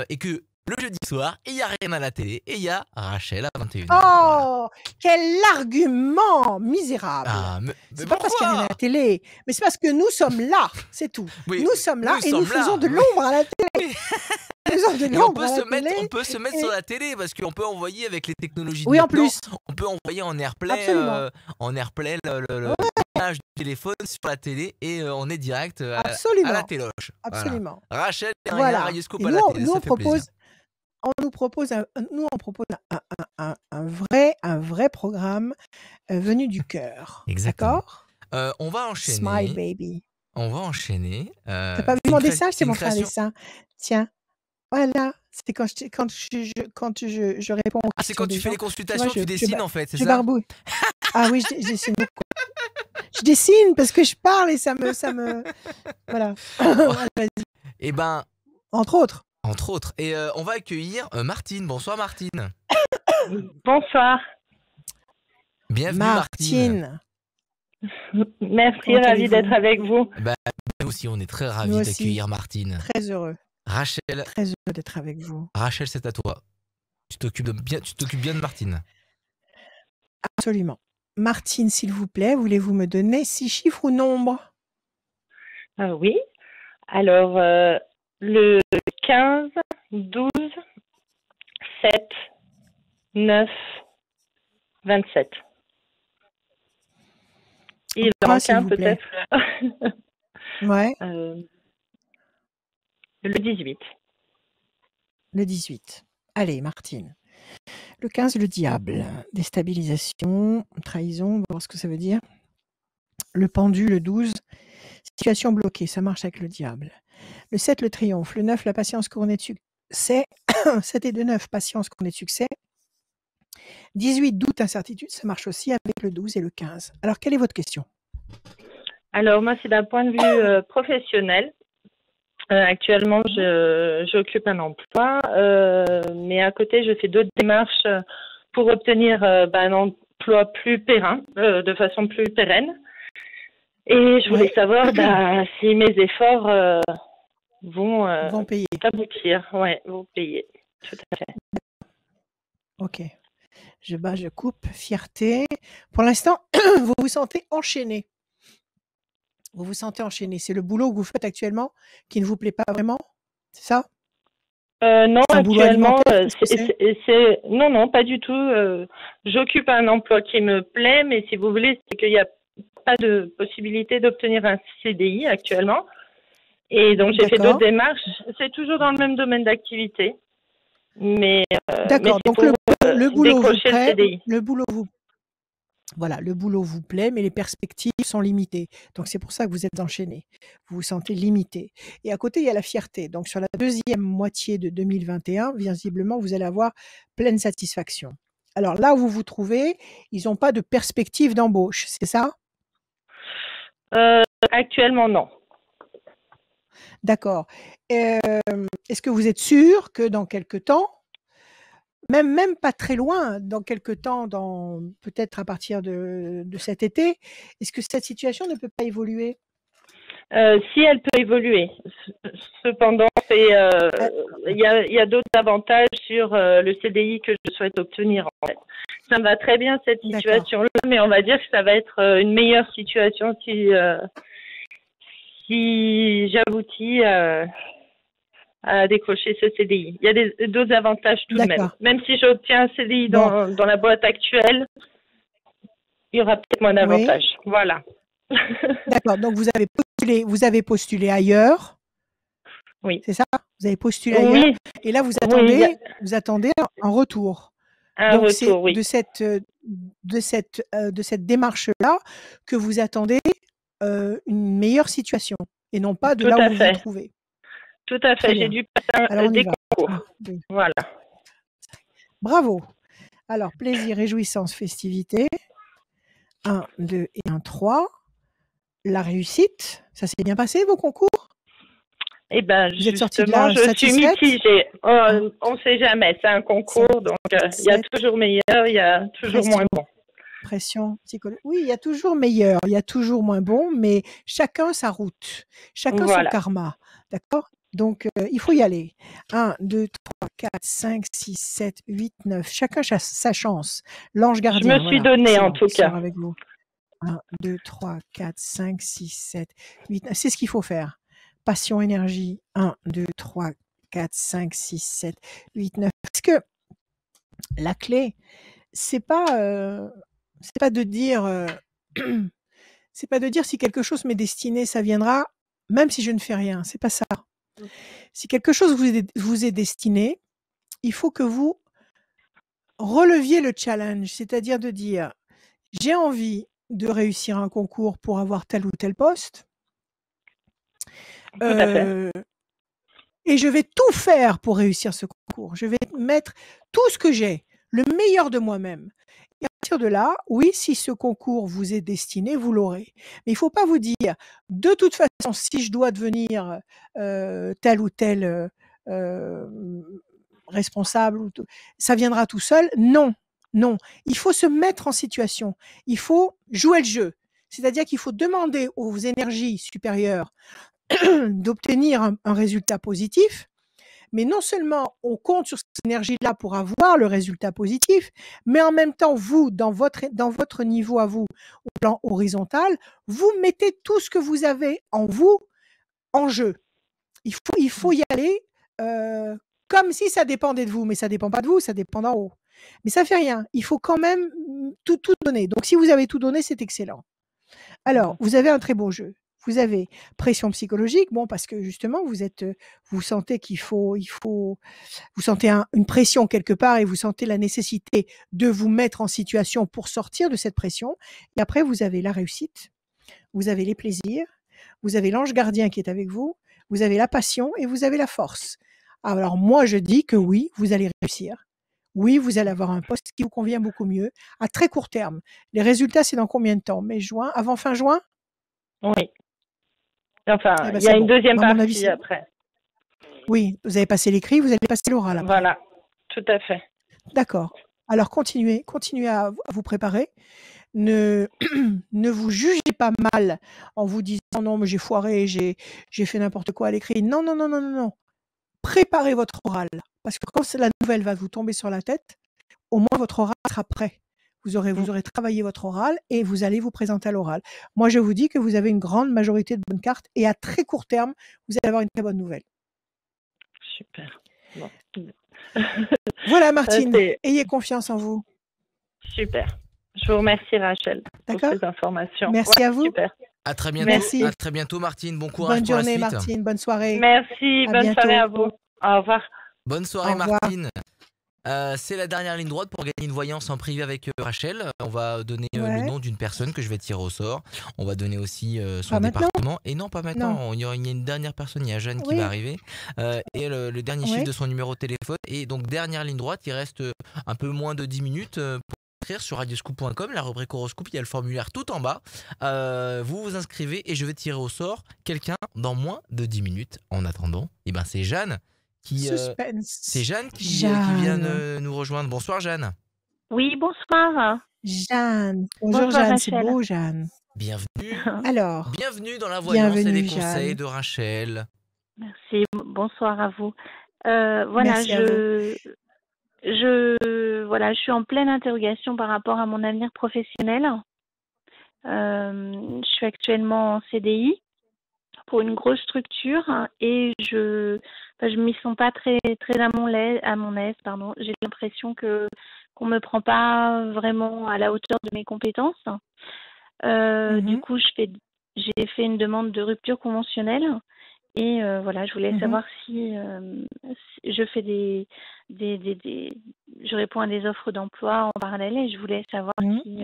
et que le jeudi soir, il y a rien à la télé et il y a Rachel à 21h. Voilà. Oh, quel argument misérable. Ah, mais C'est pas parce qu'il y a rien à pourquoi la télé, mais c'est parce que nous sommes là, c'est tout. Oui, Nous sommes là et nous sommes faisons là. de l'ombre à la télé. Nous faisons de Et on l'ombre peut à la se mettre, télé. on peut se mettre sur la télé parce qu'on peut envoyer avec les technologies de Oui, en maintenant, plus. on peut envoyer en AirPlay, Absolument. l'image du téléphone sur la télé et on est direct à la Absolument. téloche. Voilà. Absolument. Rachel et Voilà. Radioscope Et à la télé, nous, ça on fait plaisir. propose un vrai programme venu du cœur. Exactement. D'accord? On va Smile, enchaîner. baby. On va enchaîner. T'as pas vu c'est mon une cré- dessin? Je c'est t'ai une montré un création. dessin. Tiens, voilà. C'est quand je réponds aux Ah, c'est questions quand des tu fais gens. les consultations, Tu vois, tu dessines en fait, c'est je ça? barbouille. Ah oui, je dessine beaucoup. Je dessine parce que je parle et ça me voilà. Vas-y. Eh ben, Entre autres. entre autres. Et on va accueillir Martine. Bonsoir Martine. Bonsoir. Bienvenue Martine. Merci, Comment ravie allez-vous? d'être avec vous. Nous aussi, on est très ravis Nous aussi. d'accueillir Martine. Très heureux. Très heureux d'être avec vous. Rachel, c'est à toi. Tu t'occupes bien de Martine. Absolument. Martine, s'il vous plaît, voulez-vous me donner 6 chiffres ou nombres? Oui. Alors, le 15, 12, 7, 9, 27. Il en manque s'il un vous plaît. peut-être. Ouais, Le 18. le 18. Allez, Martine. Le 15, le diable. Déstabilisation, trahison, on va voir ce que ça veut dire. Le pendu, le 12. Situation bloquée, ça marche avec le diable. Le 7, le triomphe. Le 9, la patience couronnée de succès. 7 et 2, 9, patience couronnée de succès. 18, doute, incertitude, ça marche aussi avec le 12 et le 15. Alors, quelle est votre question? Alors, moi, c'est d'un point de vue professionnel. Actuellement, j'occupe un emploi, mais à côté, je fais d'autres démarches pour obtenir un emploi plus périn, de façon plus pérenne. Et je voulais savoir si mes efforts vont payer. aboutir. Ouais, vont payer. Tout à fait. Ok. Je coupe. Fierté. Pour l'instant, vous vous sentez enchaîné. Vous vous sentez enchaîné. C'est le boulot que vous faites actuellement qui ne vous plaît pas vraiment? C'est ça? Non, C'est un boulot actuellement, alimentaire, non, pas du tout. J'occupe un emploi qui me plaît, mais si vous voulez, c'est qu'il n'y a pas de possibilité d'obtenir un CDI actuellement. Et donc, j'ai fait d'autres démarches. C'est toujours dans le même domaine d'activité. Mais, d'accord. Mais donc, le boulot vous décrocher le plaît. CDI. Le boulot vous plaît, mais les perspectives sont limitées. Donc, c'est pour ça que vous êtes enchaîné. Vous vous sentez limité. Et à côté, il y a la fierté. Donc, sur la deuxième moitié de 2021, visiblement, vous allez avoir pleine satisfaction. Alors, là où vous vous trouvez, ils n'ont pas de perspective d'embauche, c'est ça? Actuellement, non. D'accord. Est-ce que vous êtes sûr que dans quelque temps, même pas très loin, dans quelque temps, peut-être à partir de cet été, est-ce que cette situation ne peut pas évoluer? Si elle peut évoluer. Cependant, il y a d'autres avantages sur le CDI que je souhaite obtenir. En fait. Ça me va très bien cette situation-là, mais on va dire que ça va être une meilleure situation si j'aboutis à décrocher ce CDI. Il y a d'autres avantages tout de même. Même si j'obtiens un CDI dans la boîte actuelle, il y aura peut-être moins d'avantages. Oui. Voilà. D'accord. Donc vous avez postulé ailleurs. Oui. C'est ça? Vous avez postulé ailleurs. Oui. Et là vous attendez un retour. Donc c'est de cette démarche-là que vous attendez une meilleure situation et non pas de là où vous vous trouvez. Tout à fait, j'ai dû passer des concours. Voilà. Bravo. Alors, plaisir, réjouissance, festivité. 1, 2 et 1, 3. La réussite, ça s'est bien passé vos concours? Eh bien, justement, je suis mitigée. On ne sait jamais, c'est un concours, donc il y a toujours meilleur, il y a toujours moins bon. Pression psychologique. Oui, il y a toujours meilleur, il y a toujours moins bon, mais chacun sa route, chacun son karma. D'accord? Donc, il faut y aller. 1, 2, 3, 4, 5, 6, 7, 8, 9. Chacun sa chance. L'ange gardien. Je me suis donné en tout cas. Avec vous. 1, 2, 3, 4, 5, 6, 7, 8, 9. C'est ce qu'il faut faire. Passion, énergie. 1, 2, 3, 4, 5, 6, 7, 8, 9. Parce que la clé, c'est pas de dire c'est pas de dire si quelque chose m'est destiné, ça viendra, même si je ne fais rien. C'est pas ça. Si quelque chose vous est destiné, il faut que vous releviez le challenge, c'est-à-dire de dire j'ai envie de réussir un concours pour avoir tel ou tel poste. Et je vais tout faire pour réussir ce concours. Je vais mettre tout ce que j'ai, le meilleur de moi-même. Et à partir de là, oui, si ce concours vous est destiné, vous l'aurez. Mais il ne faut pas vous dire, de toute façon, si je dois devenir tel ou tel responsable, ça viendra tout seul. Non, non. Il faut se mettre en situation. Il faut jouer le jeu. C'est-à-dire qu'il faut demander aux énergies supérieures d'obtenir un résultat positif. Mais non seulement on compte sur cette énergie-là pour avoir le résultat positif, mais en même temps, vous, dans votre niveau à vous, au plan horizontal, vous mettez tout ce que vous avez en vous en jeu. Il faut y aller comme si ça dépendait de vous, mais ça ne dépend pas de vous, ça dépend d'en haut. Mais ça ne fait rien. Il faut quand même tout donner. Donc, si vous avez tout donné, c'est excellent. Alors, vous avez un très beau jeu. Vous avez pression psychologique, bon, parce que justement, vous sentez vous sentez une pression quelque part et vous sentez la nécessité de vous mettre en situation pour sortir de cette pression. Et après, vous avez la réussite, vous avez les plaisirs, vous avez l'ange gardien qui est avec vous, vous avez la passion et vous avez la force. Alors, moi, je dis que oui, vous allez réussir. oui, vous allez avoir un poste qui vous convient beaucoup mieux à très court terme. Les résultats, c'est dans combien de temps? Mai, juin? Avant fin juin? Oui. Enfin, Eh ben, il y a c'est une bon. deuxième À mon avis, partie après. oui, vous avez passé l'écrit, vous allez passer l'oral après. Voilà, tout à fait. D'accord. Alors continuez à vous préparer. Ne ne vous jugez pas mal en vous disant: «Non, mais j'ai foiré, j'ai fait n'importe quoi à l'écrit». Non, non, non, non, non, non. Préparez votre oral parce que quand la nouvelle va vous tomber sur la tête, au moins votre oral sera prêt. Vous aurez travaillé votre oral et vous allez vous présenter à l'oral. Moi, je vous dis que vous avez une grande majorité de bonnes cartes et à très court terme, vous allez avoir une très bonne nouvelle. Super. Bon. Voilà Martine, c'est ayez confiance en vous. super. Je vous remercie Rachel pour D'accord? ces informations. Merci à vous. Super. À très bientôt. Merci. À très bientôt, Martine. Bon courage Bonne pour la journée suite. Martine, bonne soirée. Merci, À bonne bientôt. soirée à vous. Au revoir. Bonne soirée, Au revoir. Martine. C'est la dernière ligne droite pour gagner une voyance en privé avec Rachel. On va donner le Ouais. nom d'une personne que je vais tirer au sort. On va donner aussi son Pas maintenant? département. Et non, pas maintenant. Non. Il y a une dernière personne. Il y a Jeanne qui Oui. va arriver. Et le dernier chiffre Ouais. de son numéro de téléphone. Et donc, dernière ligne droite, il reste un peu moins de 10 minutes pour inscrire sur radioscoop.com. La rubrique horoscope, il y a le formulaire tout en bas. Vous vous inscrivez et je vais tirer au sort quelqu'un dans moins de 10 minutes. En attendant, c'est Jeanne. Suspense. C'est Jeanne qui vient Jeanne. nous rejoindre. Bonsoir Jeanne. Oui, bonsoir. Jeanne. Bonjour Bonsoir, Jeanne, c'est Rachel. beau Jeanne. Bienvenue. Alors, Bienvenue dans la voyance et les bienvenue conseils Jeanne. de Rachel. Merci, bonsoir à vous. Voilà, Merci à vous. je suis en pleine interrogation par rapport à mon avenir professionnel. Je suis actuellement en CDI pour une grosse structure et je m'y sens pas très très à mon aise, pardon. J'ai l'impression qu'on me prend pas vraiment à la hauteur de mes compétences. Du coup, j'ai fait une demande de rupture conventionnelle et voilà, je voulais savoir si je fais je réponds à des offres d'emploi en parallèle et je voulais savoir si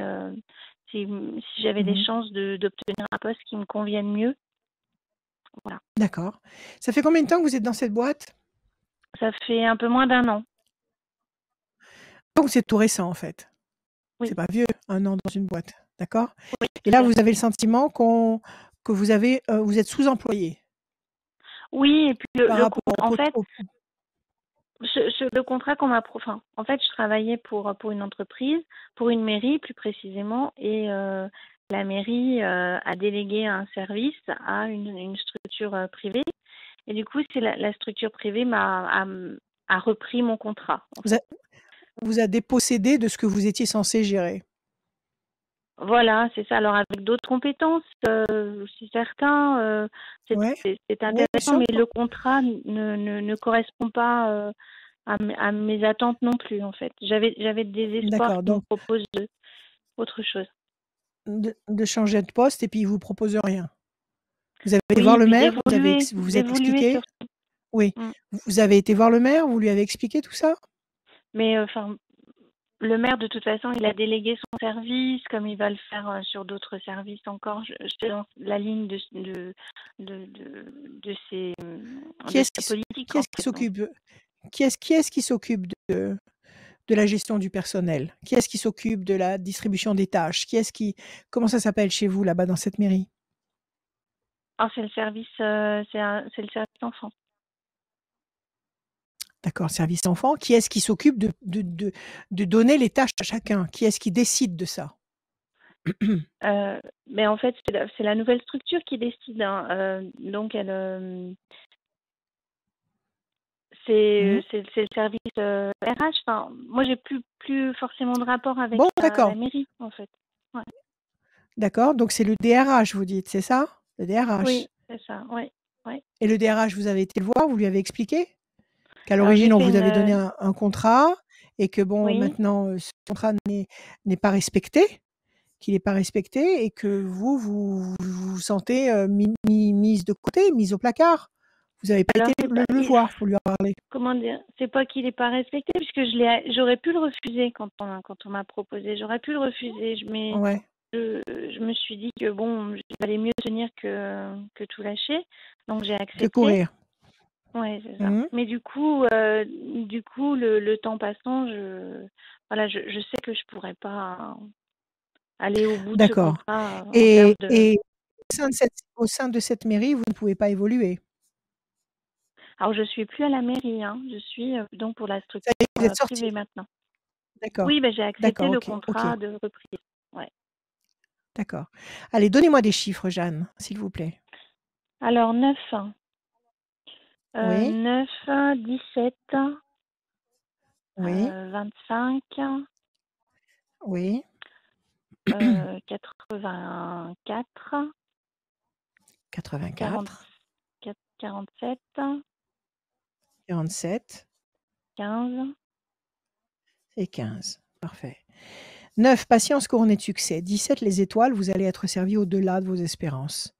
j'avais des chances d'obtenir un poste qui me convienne mieux. Voilà. D'accord. Ça fait combien de temps que vous êtes dans cette boîte? Ça fait un peu moins d'un an. Donc c'est tout récent en fait. Oui. C'est pas vieux, 1 an dans une boîte, d'accord? Oui, Et là, tout à vous fait. avez le sentiment que vous êtes sous-employé Oui, et puis par le rapport en fait, au le contrat qu'on m'a en fait, je travaillais pour une entreprise, pour une mairie plus précisément, et la mairie a délégué un service à une structure privée. Et du coup, c'est la structure privée a repris mon contrat. vous a dépossédé de ce que vous étiez censé gérer. Voilà, c'est ça. Alors avec d'autres compétences, c'est certain, c'est Ouais. intéressant, sûr. mais le contrat ne correspond pas à mes attentes non plus, en fait. J'avais des espoirs D'accord, qui me donc proposent autre chose. de changer de poste et puis ils vous proposent rien. Vous avez été Oui, voir le puis maire, vous d'évoluer êtes expliqué? surtout. Oui. Mm. Vous avez été voir le maire, vous lui avez expliqué tout ça? Mais le maire, de toute façon, il a délégué son service, comme il va le faire sur d'autres services encore. C'est dans la ligne de ses Qui est-ce politiques. qui s'occupe de la gestion du personnel? Qui est-ce qui s'occupe de la distribution des tâches? Comment ça s'appelle chez vous là-bas dans cette mairie? C'est le service, c'est le service enfant. D'accord, service enfant. Qui est-ce qui s'occupe de donner les tâches à chacun? Qui est-ce qui décide de ça? Mais en fait, c'est la nouvelle structure qui décide. Donc, c'est le service RH. Enfin, moi, j'ai plus forcément de rapport avec la mairie, en fait. Ouais. D'accord, donc c'est le DRH, vous dites, c'est ça? Le DRH. Oui, c'est ça, oui. Et le DRH, vous avez été le voir, vous lui avez expliqué? Qu'à l'origine, on vous avait donné un contrat et que maintenant, ce contrat n'est pas respecté, qu'il n'est pas respecté et que vous vous sentez mise de côté, mise au placard. Vous n'avez pas été le voir pour lui en parler. Comment dire? C'est pas qu'il n'est pas respecté, puisque j'aurais pu le refuser quand on m'a proposé. J'aurais pu le refuser, mais je me suis dit que il valait mieux tenir que tout lâcher. Donc j'ai accepté. Que courir. Ouais, c'est ça. Mhm. Mais du coup, le temps passant, je sais que je pourrais pas aller au bout de ce D'accord. contrat en termes de. Et au sein de cette mairie, vous ne pouvez pas évoluer. Alors, je suis plus à la mairie, hein. Je suis donc pour la Ça structure y est, vous êtes sorti. privée maintenant. D'accord. Oui, ben, j'ai accepté D'accord, le ok, ok. contrat de reprise. Ouais. D'accord. Allez, donnez-moi des chiffres, Jeanne, s'il vous plaît. Alors, 9, Oui, 9, 17, oui, 25, oui. 84, 84, 47, 47 15. et 15. Parfait. 9, patience couronnée de succès. 17, les étoiles, vous allez être servi au-delà de vos espérances.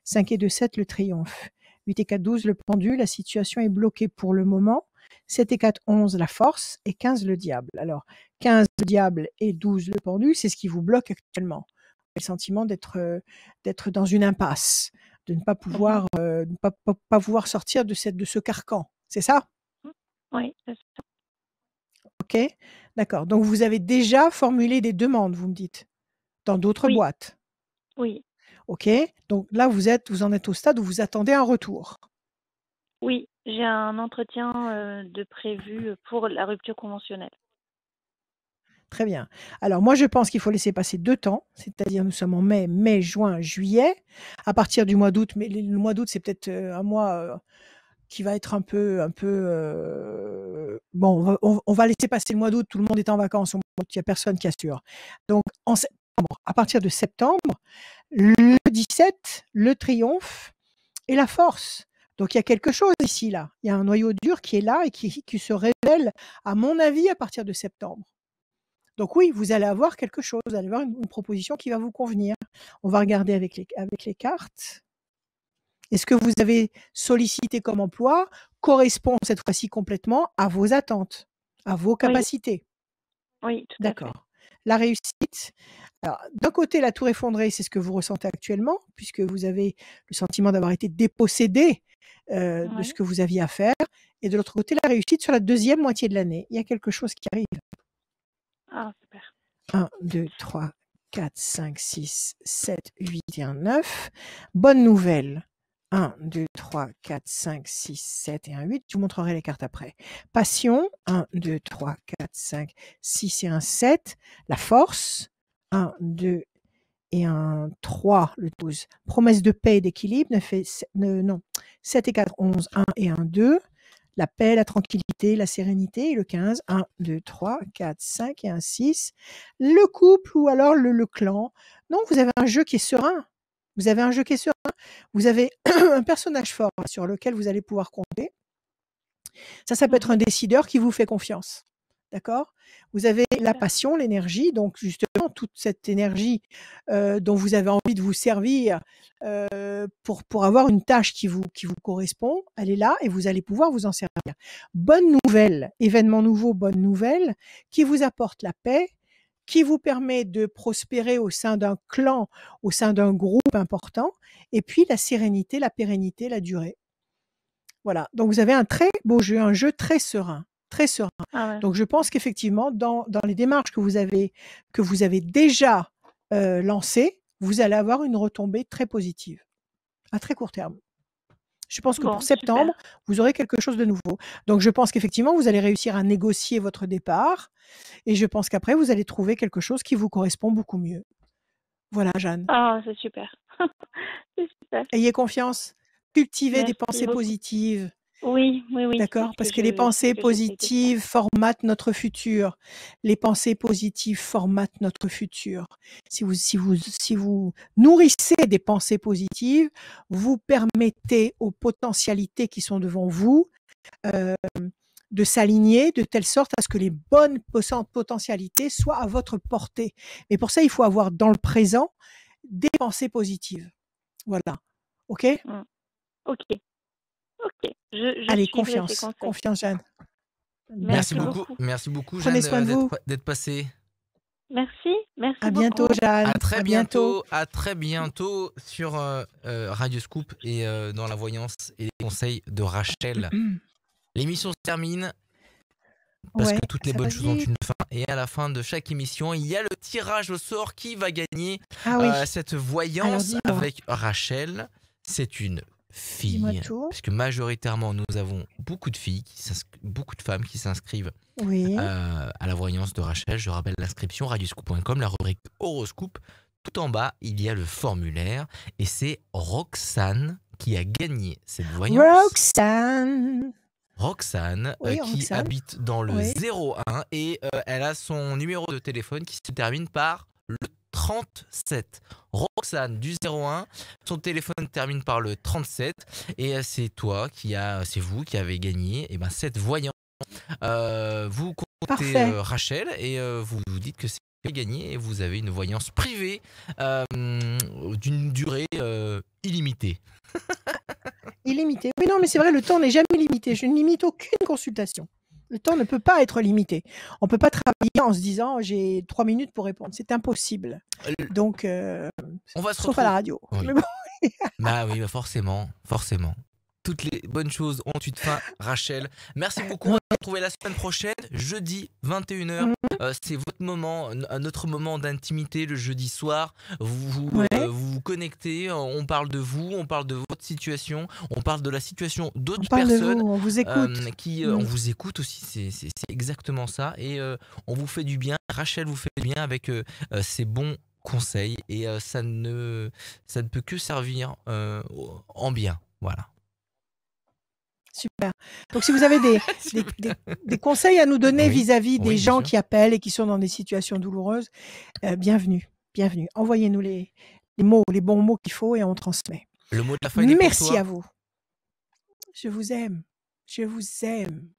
5 et 2, 7, le triomphe. 8 et 4, 12, le pendu, la situation est bloquée pour le moment. 7 et 4, 11, la force. Et 15, le diable. Alors, 15, le diable et 12, le pendu, c'est ce qui vous bloque actuellement. Le sentiment d'être dans une impasse, de ne pas pouvoir, pas pouvoir sortir de ce carcan. C'est ça? Oui, c'est ça. OK? D'accord. Donc vous avez déjà formulé des demandes, vous me dites, dans d'autres Oui, boîtes? oui, OK? Donc là, vous en êtes au stade où vous attendez un retour? oui. J'ai un entretien de prévu pour la rupture conventionnelle. Très bien. Alors moi, je pense qu'il faut laisser passer 2 temps, c'est-à-dire nous sommes en mai, juin, juillet. À partir du mois d'août, mais le mois d'août, c'est peut-être, un mois, qui va être bon, on va laisser passer le mois d'août, tout le monde est en vacances au mois d'août, il y a personne qui assure. Donc en septembre, à partir de septembre, le 17, le triomphe et la force. Donc il y a quelque chose ici, là. Il y a un noyau dur qui est là et qui se révèle, à mon avis, à partir de septembre. Donc oui, vous allez avoir quelque chose, vous allez avoir une proposition qui va vous convenir. On va regarder avec les cartes. Et ce que vous avez sollicité comme emploi correspond cette fois-ci complètement à vos attentes, à vos Oui, capacités. oui, tout à fait. D'accord. La réussite, alors d'un côté, la tour effondrée, c'est ce que vous ressentez actuellement, puisque vous avez le sentiment d'avoir été dépossédé, de ce Oui. que vous aviez à faire, et de l'autre côté, la réussite sur la deuxième moitié de l'année. Il y a quelque chose qui arrive. Ah, super. 1, 2, 3, 4, 5, 6, 7, 8 et un 9. Bonne nouvelle. 1, 2, 3, 4, 5, 6, 7 et un 8. Je vous montrerai les cartes après. Passion. 1, 2, 3, 4, 5, 6 et un 7. La force. 1, 2 et un 3, le 12. Promesse de paix et d'équilibre. 7 et 4, 11. 1 et un 2. La paix, la tranquillité, la sérénité. Et le 15, 1, 2, 3, 4, 5 et un 6. Le couple ou alors le clan. Non, vous avez un jeu qui est serein. Vous avez un jeu qui est serein. Vous avez un personnage fort sur lequel vous allez pouvoir compter. Ça peut être un décideur qui vous fait confiance. D'accord? Vous avez la passion, l'énergie, donc justement toute cette énergie dont vous avez envie de vous servir pour avoir une tâche qui vous correspond, elle est là et vous allez pouvoir vous en servir. Bonne nouvelle, événement nouveau, bonne nouvelle, qui vous apporte la paix, qui vous permet de prospérer au sein d'un clan, au sein d'un groupe important, et puis la sérénité, la pérennité, la durée. Voilà, donc vous avez un très beau jeu, un jeu très serein, très serein. Ah ouais. Donc je pense qu'effectivement dans les démarches que vous avez déjà, lancées, vous allez avoir une retombée très positive, à très court terme. Je pense que pour Bon, septembre, super. vous aurez quelque chose de nouveau. Donc je pense qu'effectivement, vous allez réussir à négocier votre départ et je pense qu'après vous allez trouver quelque chose qui vous correspond beaucoup mieux. Voilà, Jeanne. Ah, c'est super. C'est super. Ayez confiance, cultivez des Merci pensées beaucoup. positives. Oui, oui, oui, c'est D'accord? ce Parce que les pensées j'essaie de faire. positives formatent notre futur. Les pensées positives formatent notre futur. Si vous nourrissez des pensées positives, vous permettez aux potentialités qui sont devant vous, de s'aligner de telle sorte à ce que les bonnes potentialités soient à votre portée. Mais pour ça, il faut avoir dans le présent des pensées positives. Voilà. OK? OK. OK. Je Allez, suivrai ces confiance. conseils. Confiance, Jeanne. Merci Merci D'accord. beaucoup, beaucoup. merci beaucoup Prenez Jeanne soin de vous. d'être passée. Merci. Merci À bientôt, beaucoup. Jeanne. À très À bientôt. à très bientôt sur Radio Scoop et dans la voyance et les conseils de Rachel. L'émission se termine parce Ouais, que toutes les ça bonnes passe choses ont vite. une fin et à la fin de chaque émission, il y a le tirage au sort qui va gagner Ah oui, cette alors voyance dis-moi, avec Rachel. C'est une dis-moi fille, tout. puisque majoritairement nous avons beaucoup de filles, beaucoup de femmes qui s'inscrivent Oui, à la voyance de Rachel. Je rappelle l'inscription radioscoop.com, la rubrique horoscope. Tout en bas, il y a le formulaire et c'est Roxane qui a gagné cette voyance. Roxane. Roxane Oui, qui Roxane. habite dans le Oui. 01 et elle a son numéro de téléphone qui se termine par le 37. Roxane du 01, son téléphone termine par le 37 et c'est vous qui avez gagné cette voyance. Vous contactez Parfait. Rachel et vous vous dites que c'est gagné et vous avez une voyance privée d'une durée illimitée. Illimité. Oui, non, mais c'est vrai, le temps n'est jamais limité. Je ne limite aucune consultation. Le temps ne peut pas être limité. On ne peut pas travailler en se disant j'ai 3 minutes pour répondre. C'est impossible. Donc, On va se sauf à la retrouver. radio. Oui. Mais bon, Bah oui, forcément. Toutes les bonnes choses ont une fin, Rachel. Merci beaucoup. On va se retrouver la semaine prochaine, jeudi 21h. C'est votre moment, notre moment d'intimité le jeudi soir. Vous vous connectez, on parle de vous, on parle de votre situation, on parle de la situation on d'autres parle de personnes. vous, on vous écoute. On vous écoute aussi, c'est exactement ça. Et on vous fait du bien. Rachel vous fait du bien avec ses bons conseils. Et ça ne peut que servir en bien. Voilà. Super. Donc, si vous avez des conseils à nous donner Oui. vis-à-vis des Oui, bien gens sûr. qui appellent et qui sont dans des situations douloureuses, bienvenue. Bienvenue. Envoyez-nous les mots, les bons mots qu'il faut et on transmet. Le mot de la fin il est pour Merci toi. à vous. Je vous aime. Je vous aime.